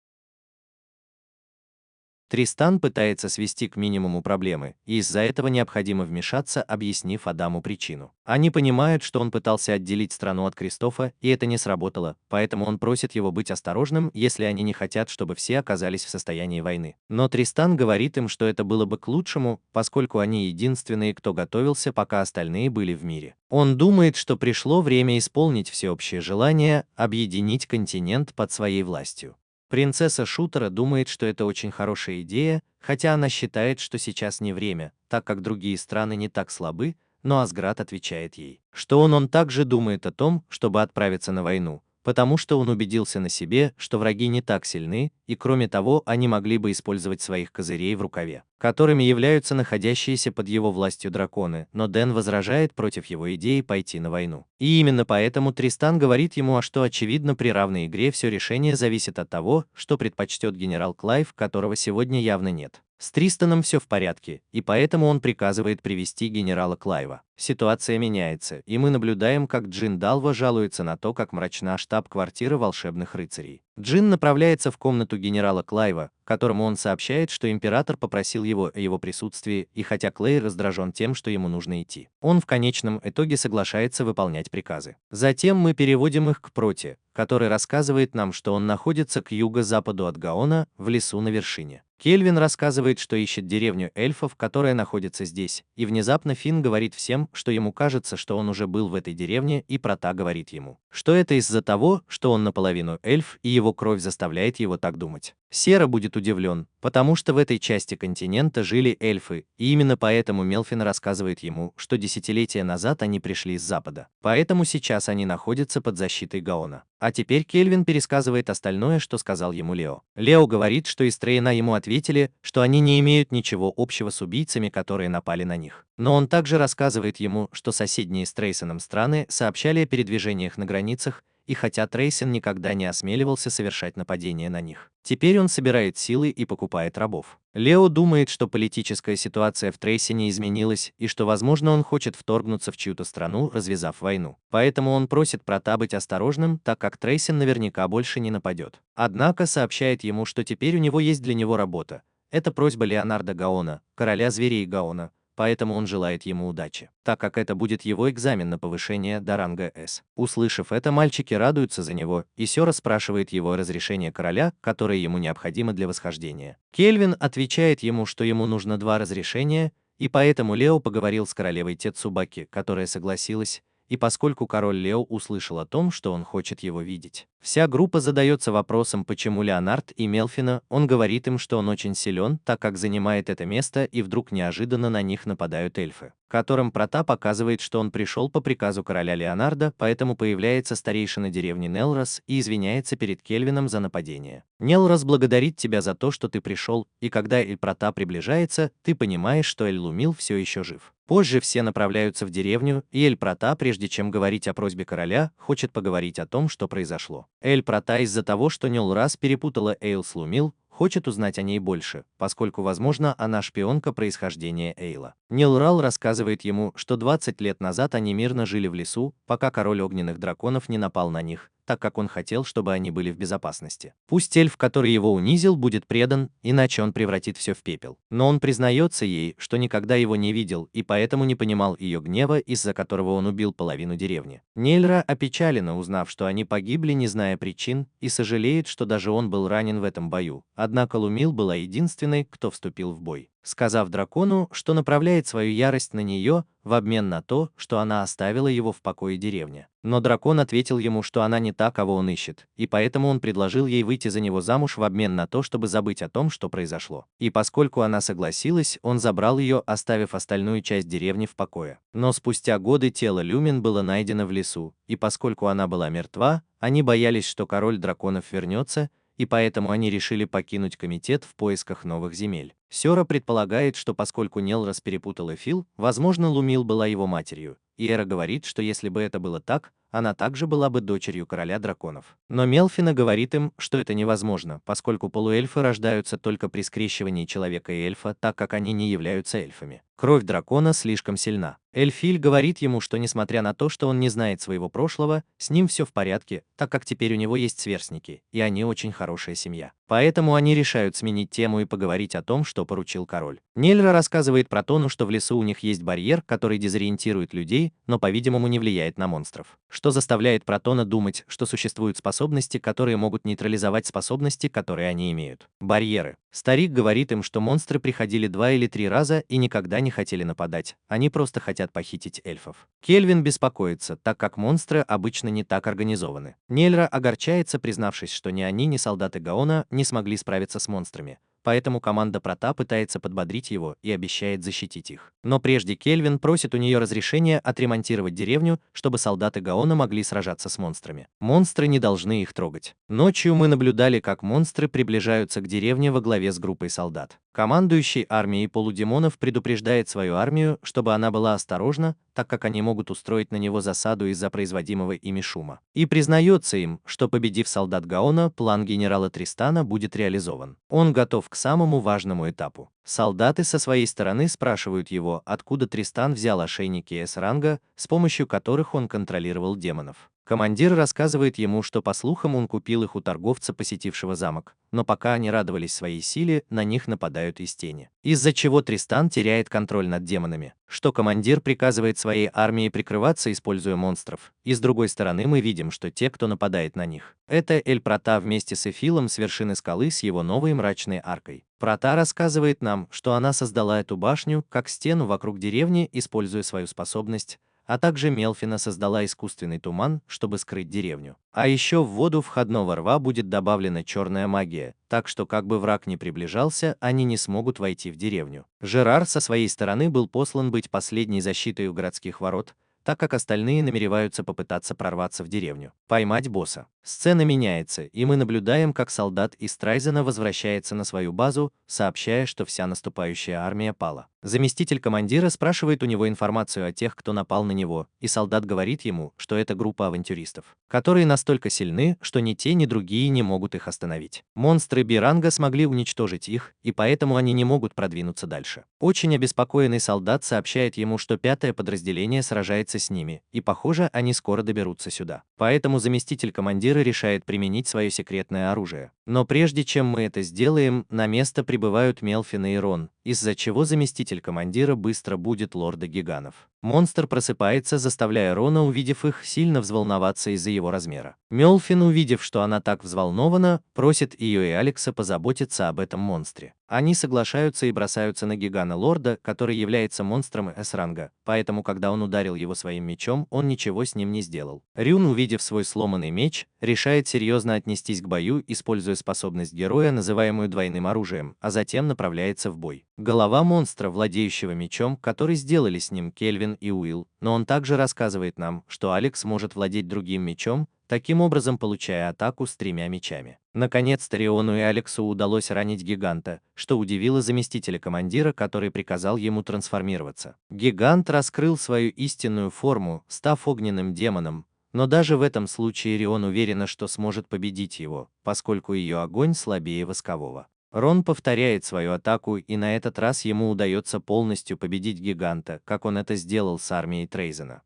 [SPEAKER 1] Тристан пытается свести к минимуму проблемы, и из-за этого необходимо вмешаться, объяснив Адаму причину. Они понимают, что он пытался отделить страну от Кристофа, и это не сработало, поэтому он просит его быть осторожным, если они не хотят, чтобы все оказались в состоянии войны. Но Тристан говорит им, что это было бы к лучшему, поскольку они единственные, кто готовился, пока остальные были в мире. Он думает, что пришло время исполнить всеобщее желание объединить континент под своей властью. Принцесса Шутера думает, что это очень хорошая идея, хотя она считает, что сейчас не время, так как другие страны не так слабы, но Асгард отвечает ей, что он также думает о том, чтобы отправиться на войну, потому что он убедился на себе, что враги не так сильны, и кроме того, они могли бы использовать своих козырей в рукаве, которыми являются находящиеся под его властью драконы, но Дэн возражает против его идеи пойти на войну. И именно поэтому Тристан говорит ему, что очевидно при равной игре все решение зависит от того, что предпочтет генерал Клайв, которого сегодня явно нет. С Тристаном все в порядке, и поэтому он приказывает привести генерала Клайва. Ситуация меняется, и мы наблюдаем, как Джин Далва жалуется на то, как мрачна штаб-квартира волшебных рыцарей. Джин направляется в комнату генерала Клайва, которому он сообщает, что император попросил его о его присутствии, и хотя Клей раздражен тем, что ему нужно идти, он в конечном итоге соглашается выполнять приказы. Затем мы переводим их к Проте, который рассказывает нам, что он находится к юго-западу от Гаона, в лесу на вершине. Кельвин рассказывает, что ищет деревню эльфов, которая находится здесь, и внезапно Финн говорит всем, что ему кажется, что он уже был в этой деревне, и Прота говорит ему, что это из-за того, что он наполовину эльф, и его кровь заставляет его так думать. Сера будет удивлен, потому что в этой части континента жили эльфы, и именно поэтому Мелфин рассказывает ему, что десятилетия назад они пришли с запада. Поэтому сейчас они находятся под защитой Гаона. А теперь Кельвин пересказывает остальное, что сказал ему Лео. Лео говорит, что из Трейна ему ответили, что они не имеют ничего общего с убийцами, которые напали на них. Но он также рассказывает ему, что соседние с Трейсоном страны сообщали о передвижениях на границах, и хотя Трейсен никогда не осмеливался совершать нападения на них, теперь он собирает силы и покупает рабов. Лео думает, что политическая ситуация в Трейсене изменилась и что, возможно, он хочет вторгнуться в чью-то страну, развязав войну. Поэтому он просит Прота быть осторожным, так как Трейсен наверняка больше не нападет. Однако сообщает ему, что теперь у него есть для него работа. Это просьба Леонарда Гаона, короля зверей Гаона, поэтому он желает ему удачи, так как это будет его экзамен на повышение до ранга С. Услышав это, мальчики радуются за него, и Сера спрашивает его разрешение короля, которое ему необходимо для восхождения. Кельвин отвечает ему, что ему нужно 2 разрешения, и поэтому Лео поговорил с королевой Тецубаки, которая согласилась, и поскольку король Лео услышал о том, что он хочет его видеть, вся группа задается вопросом, почему Леонард и Мелфина, он говорит им, что он очень силен, так как занимает это место, и вдруг неожиданно на них нападают эльфы, которым Прота показывает, что он пришел по приказу короля Леонарда, поэтому появляется старейшина деревни Нелрос и извиняется перед Кельвином за нападение. Нелрос благодарит тебя за то, что ты пришел, и когда Эль-Прота приближается, ты понимаешь, что Эль-Лумил все еще жив. Позже все направляются в деревню, и Эль-Прота, прежде чем говорить о просьбе короля, хочет поговорить о том, что произошло. Эль-Прота из-за того, что Нелрос перепутала Эйл с Лумил, хочет узнать о ней больше, поскольку, возможно, она шпионка происхождения Эйла. Нилрал рассказывает ему, что 20 лет назад они мирно жили в лесу, пока король огненных драконов не напал на них, так как он хотел, чтобы они были в безопасности. Пусть эльф, который его унизил, будет предан, иначе он превратит все в пепел. Но он признается ей, что никогда его не видел и поэтому не понимал ее гнева, из-за которого он убил половину деревни. Нельра опечалена, узнав, что они погибли, не зная причин, и сожалеет, что даже он был ранен в этом бою. Однако Лумил была единственной, кто вступил в бой, сказав дракону, что направляет свою ярость на нее в обмен на то, что она оставила его в покое деревни. Но дракон ответил ему, что она не та, кого он ищет, и поэтому он предложил ей выйти за него замуж в обмен на то, чтобы забыть о том, что произошло. И поскольку она согласилась, он забрал ее, оставив остальную часть деревни в покое. Но спустя годы тело Люмин было найдено в лесу, и поскольку она была мертва, они боялись, что король драконов вернется, и поэтому они решили покинуть комитет в поисках новых земель. Сера предполагает, что поскольку Нелрос перепутал Эфил, возможно, Лумил была его матерью, и Эра говорит, что если бы это было так, она также была бы дочерью короля драконов. Но Мелфина говорит им, что это невозможно, поскольку полуэльфы рождаются только при скрещивании человека и эльфа, так как они не являются эльфами. Кровь дракона слишком сильна. Эльфиль говорит ему, что несмотря на то, что он не знает своего прошлого, с ним все в порядке, так как теперь у него есть сверстники, и они очень хорошая семья. Поэтому они решают сменить тему и поговорить о том, что поручил король. Нельра рассказывает Протону, что в лесу у них есть барьер, который дезориентирует людей, но, по-видимому, не влияет на монстров. Что заставляет Протона думать, что существуют способности, которые могут нейтрализовать способности, которые они имеют. Барьеры. Старик говорит им, что монстры приходили 2 или 3 раза и никогда не хотели нападать, они просто хотят похитить эльфов. Кельвин беспокоится, так как монстры обычно не так организованы. Нельра огорчается, признавшись, что ни они, ни солдаты Гаона не смогли справиться с монстрами. Поэтому команда Прота пытается подбодрить его и обещает защитить их. Но прежде Кельвин просит у нее разрешения отремонтировать деревню, чтобы солдаты Гаона могли сражаться с монстрами. Монстры не должны их трогать. Ночью мы наблюдали, как монстры приближаются к деревне во главе с группой солдат. Командующий армией полудемонов предупреждает свою армию, чтобы она была осторожна, так как они могут устроить на него засаду из-за производимого ими шума. И признается им, что победив солдат Гаона, план генерала Тристана будет реализован. Он готов к самому важному этапу. Солдаты со своей стороны спрашивают его, откуда Тристан взял ошейники С-ранга, с помощью которых он контролировал демонов. Командир рассказывает ему, что по слухам он купил их у торговца, посетившего замок, но пока они радовались своей силе, на них нападают из тени. Из-за чего Тристан теряет контроль над демонами, что командир приказывает своей армии прикрываться, используя монстров, и с другой стороны мы видим, что те, кто нападает на них, это Эль-Прота вместе с Эфилом с вершины скалы с его новой мрачной аркой. Прота рассказывает нам, что она создала эту башню как стену вокруг деревни, используя свою способность, а также Мелфина создала искусственный туман, чтобы скрыть деревню. А еще в воду входного рва будет добавлена черная магия, так что как бы враг ни приближался, они не смогут войти в деревню. Жерар со своей стороны был послан быть последней защитой у городских ворот, так как остальные намереваются попытаться прорваться в деревню, поймать босса. Сцена меняется, и мы наблюдаем, как солдат из Трайзена возвращается на свою базу, сообщая, что вся наступающая армия пала. Заместитель командира спрашивает у него информацию о тех, кто напал на него, и солдат говорит ему, что это группа авантюристов, которые настолько сильны, что ни те, ни другие не могут их остановить. Монстры Биранга смогли уничтожить их, и поэтому они не могут продвинуться дальше. Очень обеспокоенный солдат сообщает ему, что 5-е подразделение сражается с ними, и похоже, они скоро доберутся сюда. Поэтому заместитель командира решает применить свое секретное оружие. Но прежде чем мы это сделаем, на место прибывают Мелфин и Рон, из-за чего заместитель командира быстро будет лорда Гиганов. Монстр просыпается, заставляя Рона, увидев их, сильно взволноваться из-за его размера. Мелфин, увидев, что она так взволнована, просит ее и Алекса позаботиться об этом монстре. Они соглашаются и бросаются на Гигана Лорда, который является монстром С-ранга, поэтому когда он ударил его своим мечом, он ничего с ним не сделал. Рюн, увидев свой сломанный меч, решает серьезно отнестись к бою, используя способность героя, называемую двойным оружием, а затем направляется в бой. Голова монстра, владеющего мечом, который сделали с ним Кельвин и Уилл, но он также рассказывает нам, что Алекс может владеть другим мечом, таким образом получая атаку с 3 мечами. Наконец-то Риону и Алексу удалось ранить гиганта, что удивило заместителя командира, который приказал ему трансформироваться. Гигант раскрыл свою истинную форму, став огненным демоном, но даже в этом случае Рион уверена, что сможет победить его, поскольку ее огонь слабее воскового. Рон повторяет свою атаку, и на этот раз ему удается полностью победить гиганта, как он это сделал с армией Трейзена.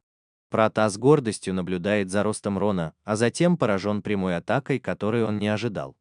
[SPEAKER 1] Прота с гордостью наблюдает за ростом Рона, а затем поражен прямой атакой, которой он не ожидал.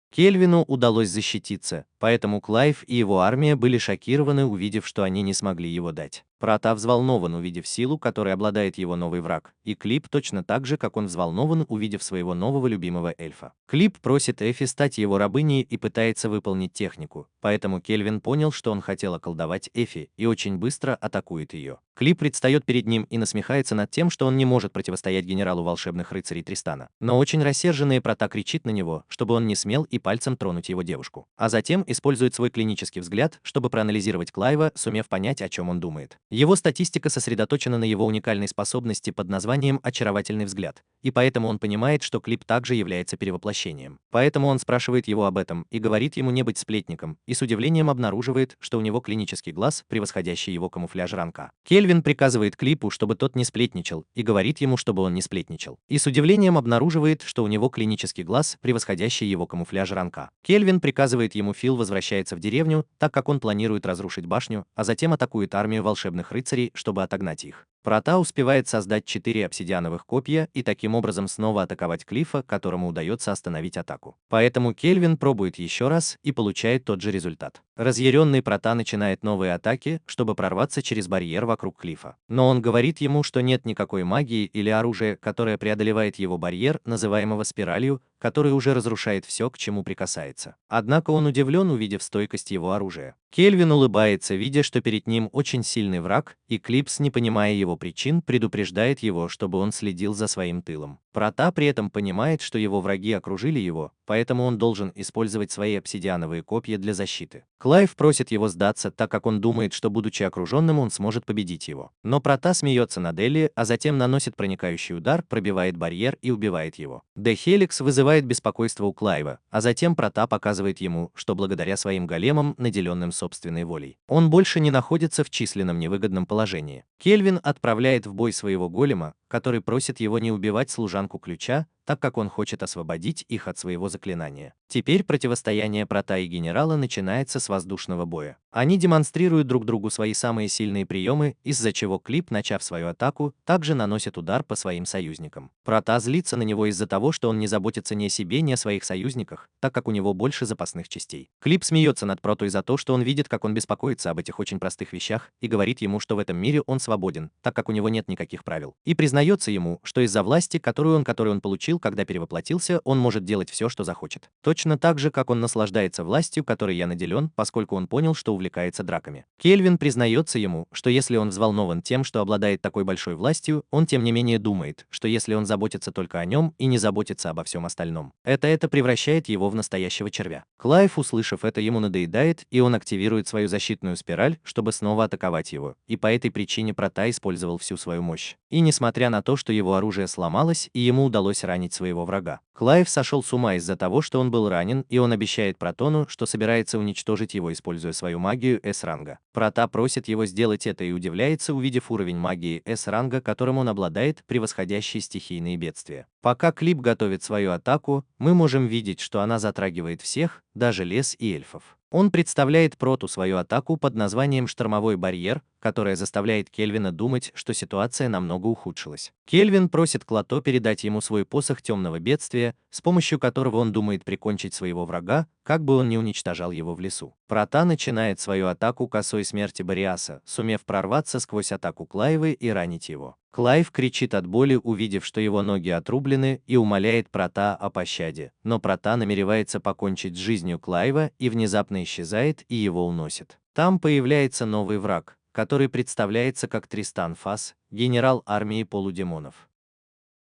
[SPEAKER 1] Кельвину удалось защититься, поэтому Клайв и его армия были шокированы, увидев, что они не смогли его дать. Прота взволнован, увидев силу, которой обладает его новый враг, и Клип точно так же, как он взволнован, увидев своего нового любимого эльфа. Клип просит Эфи стать его рабыней и пытается выполнить технику, поэтому Кельвин понял, что он хотел околдовать Эфи, и очень быстро атакует ее. Клип предстает перед ним и насмехается над тем, что он не может противостоять генералу волшебных рыцарей Тристана. Но очень рассерженный Прота кричит на него, чтобы он не смел и пальцем тронуть его девушку. А затем использует свой клинический взгляд, чтобы проанализировать Клайва, сумев понять, о чем он думает. Его статистика сосредоточена на его уникальной способности под названием «очаровательный взгляд», и поэтому он понимает, что Клип также является перевоплощением. Поэтому он спрашивает его об этом и говорит ему не быть сплетником, и с удивлением обнаруживает, что у него клинический глаз, превосходящий его камуфляж ранка. Кельвин приказывает Клипу, чтобы тот не сплетничал, и говорит ему, чтобы он не сплетничал. И с удивлением обнаруживает, что у него клинический глаз, превосходящий его камуфляж ранка. Кельвин приказывает ему, Фил возвращается в деревню, так как он планирует разрушить башню, а затем атакует армию волшебных черных рыцарей, чтобы отогнать их. Прота успевает создать 4 обсидиановых копья и таким образом снова атаковать Клифа, которому удается остановить атаку. Поэтому Кельвин пробует еще раз и получает тот же результат. Разъяренный Прота начинает новые атаки, чтобы прорваться через барьер вокруг Клифа. Но он говорит ему, что нет никакой магии или оружия, которое преодолевает его барьер, называемого спиралью, который уже разрушает все, к чему прикасается. Однако он удивлен, увидев стойкость его оружия. Кельвин улыбается, видя, что перед ним очень сильный враг, и Клипс, не понимая его причин, предупреждает его, чтобы он следил за своим тылом. Прота при этом понимает, что его враги окружили его, поэтому он должен использовать свои обсидиановые копья для защиты. Клайв просит его сдаться, так как он думает, что, будучи окруженным, он сможет победить его. Но Прота смеется над Элли, а затем наносит проникающий удар, пробивает барьер и убивает его. Де Хеликс вызывает беспокойство у Клайва, а затем Прота показывает ему, что благодаря своим големам, наделенным собственной волей, он больше не находится в численном невыгодном положении. Кельвин отправляет в бой своего голема, который просит его не убивать служанку ключа, так как он хочет освободить их от своего заклинания. Теперь противостояние Прота и генерала начинается с воздушного боя. Они демонстрируют друг другу свои самые сильные приемы, из-за чего Клип, начав свою атаку, также наносит удар по своим союзникам. Прота злится на него из-за того, что он не заботится ни о себе, ни о своих союзниках, так как у него больше запасных частей. Клип смеется над Протой за то, что он видит, как он беспокоится об этих очень простых вещах, и говорит ему, что в этом мире он свободен, так как у него нет никаких правил. И признается ему, что из-за власти, которую он получил, когда перевоплотился, он может делать все, что захочет. Точно так же, как он наслаждается властью, которой я наделен, поскольку он понял, что увлекается драками. Кельвин признается ему, что если он взволнован тем, что обладает такой большой властью, он тем не менее думает, что если он заботится только о нем и не заботится обо всем остальном, это превращает его в настоящего червя. Клайв, услышав это, ему надоедает, и он активирует свою защитную спираль, чтобы снова атаковать его, и по этой причине Прота использовал всю свою мощь. И несмотря на то, что его оружие сломалось, и ему удалось ранить своего врага, Клайв сошел с ума из-за того, что он был ранен, и он обещает Протону, что собирается уничтожить его, используя свою магию С-ранга. Прота просит его сделать это и удивляется, увидев уровень магии С-ранга, которым он обладает, превосходящий стихийные бедствия. Пока Клип готовит свою атаку, мы можем видеть, что она затрагивает всех, даже лес и эльфов. Он представляет Проту свою атаку под названием «Штормовой барьер», которая заставляет Кельвина думать, что ситуация намного ухудшилась. Кельвин просит Клато передать ему свой посох темного бедствия, с помощью которого он думает прикончить своего врага, как бы он ни уничтожал его в лесу. Прота начинает свою атаку косой смерти Бориаса, сумев прорваться сквозь атаку Клайвы и ранить его. Клайв кричит от боли, увидев, что его ноги отрублены, и умоляет Прота о пощаде, но Прота намеревается покончить с жизнью Клайва и внезапно исчезает и его уносит. Там появляется новый враг, который представляется как Тристан Фас, генерал армии полудемонов.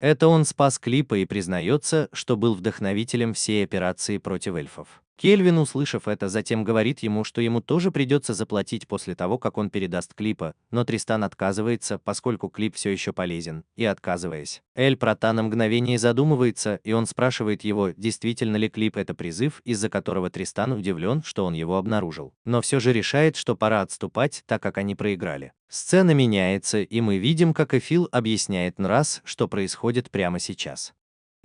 [SPEAKER 1] Это он спас Клипа и признается, что был вдохновителем всей операции против эльфов. Кельвин, услышав это, затем говорит ему, что ему тоже придется заплатить после того, как он передаст Клипа, но Тристан отказывается, поскольку Клип все еще полезен, и отказываясь, Прота на мгновение задумывается, и он спрашивает его, действительно ли Клип это призыв, из-за которого Тристан удивлен, что он его обнаружил, но все же решает, что пора отступать, так как они проиграли. Сцена меняется, и мы видим, как Эфил объясняет Нрас, что происходит прямо сейчас.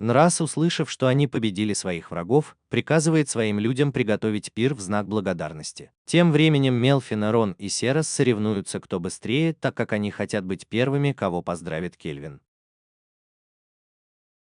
[SPEAKER 1] Нрас, услышав, что они победили своих врагов, приказывает своим людям приготовить пир в знак благодарности. Тем временем Мелфин, Рон и Серас соревнуются, кто быстрее, так как они хотят быть первыми, кого поздравит Кельвин.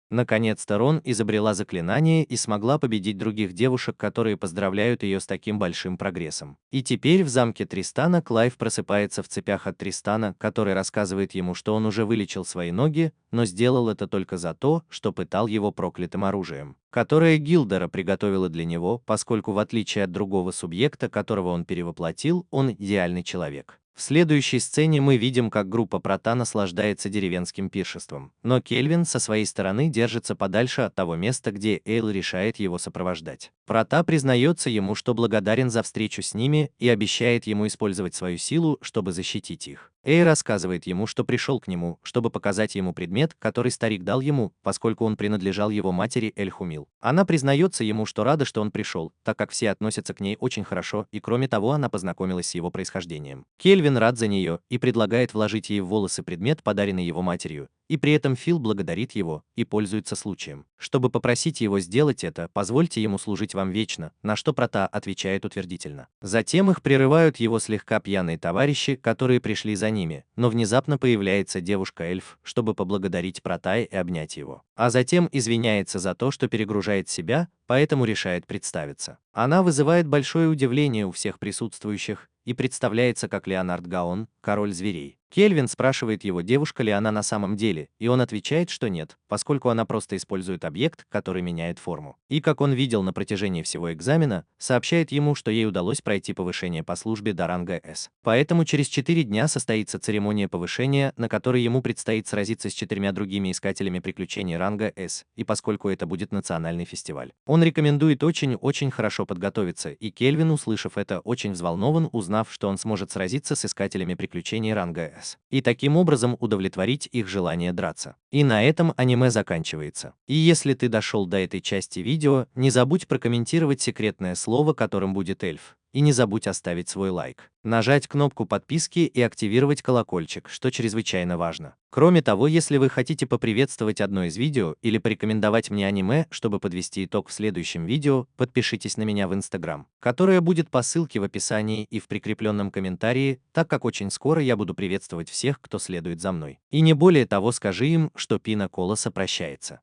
[SPEAKER 1] Наконец-то Рон изобрела заклинание и смогла победить других девушек, которые поздравляют ее с таким большим прогрессом. И теперь в замке Тристана Клайв просыпается в цепях от Тристана, который рассказывает ему, что он уже вылечил свои ноги, но сделал это только за то, что пытал его проклятым оружием, которое Гилдера приготовила для него, поскольку в отличие от другого субъекта, которого он перевоплотил, он идеальный человек. В следующей сцене мы видим, как группа Прота наслаждается деревенским пиршеством, но Кельвин со своей стороны держится подальше от того места, где Эйл решает его сопровождать. Прота признается ему, что благодарен за встречу с ними и обещает ему использовать свою силу, чтобы защитить их. Эй рассказывает ему, что пришел к нему, чтобы показать ему предмет, который старик дал ему, поскольку он принадлежал его матери Эль-Хумил. Она признается ему, что рада, что он пришел, так как все относятся к ней очень хорошо, и кроме того она познакомилась с его происхождением. Кельвин рад за нее и предлагает вложить ей в волосы предмет, подаренный его матерью, и при этом Фил благодарит его и пользуется случаем. Чтобы попросить его сделать это, позвольте ему служить вам вечно, на что Прота отвечает утвердительно. Затем их прерывают его слегка пьяные товарищи, которые пришли за ними, но внезапно появляется девушка-эльф, чтобы поблагодарить Прота и обнять его. А затем извиняется за то, что перегружает себя, поэтому решает представиться. Она вызывает большое удивление у всех присутствующих и представляется как Леонард Гаон, король зверей. Кельвин спрашивает его, девушка ли она на самом деле, и он отвечает, что нет, поскольку она просто использует объект, который меняет форму. И как он видел на протяжении всего экзамена, сообщает ему, что ей удалось пройти повышение по службе до ранга С. Поэтому через 4 дня состоится церемония повышения, на которой ему предстоит сразиться с 4 другими искателями приключений ранга С, и поскольку это будет национальный фестиваль. Он рекомендует очень хорошо подготовиться, и Кельвин, услышав это, очень взволнован, узнав, что он сможет сразиться с искателями приключений ранга С, и таким образом удовлетворить их желание драться. И на этом аниме заканчивается. И если ты дошел до этой части видео, не забудь прокомментировать секретное слово, которым будет эльф. И не забудь оставить свой лайк, нажать кнопку подписки и активировать колокольчик, что чрезвычайно важно. Кроме того, если вы хотите поприветствовать одно из видео или порекомендовать мне аниме, чтобы подвести итог в следующем видео, подпишитесь на меня в Instagram, которое будет по ссылке в описании и в прикрепленном комментарии, так как очень скоро я буду приветствовать всех, кто следует за мной. И не более того, скажи им, что Пина Колоса прощается.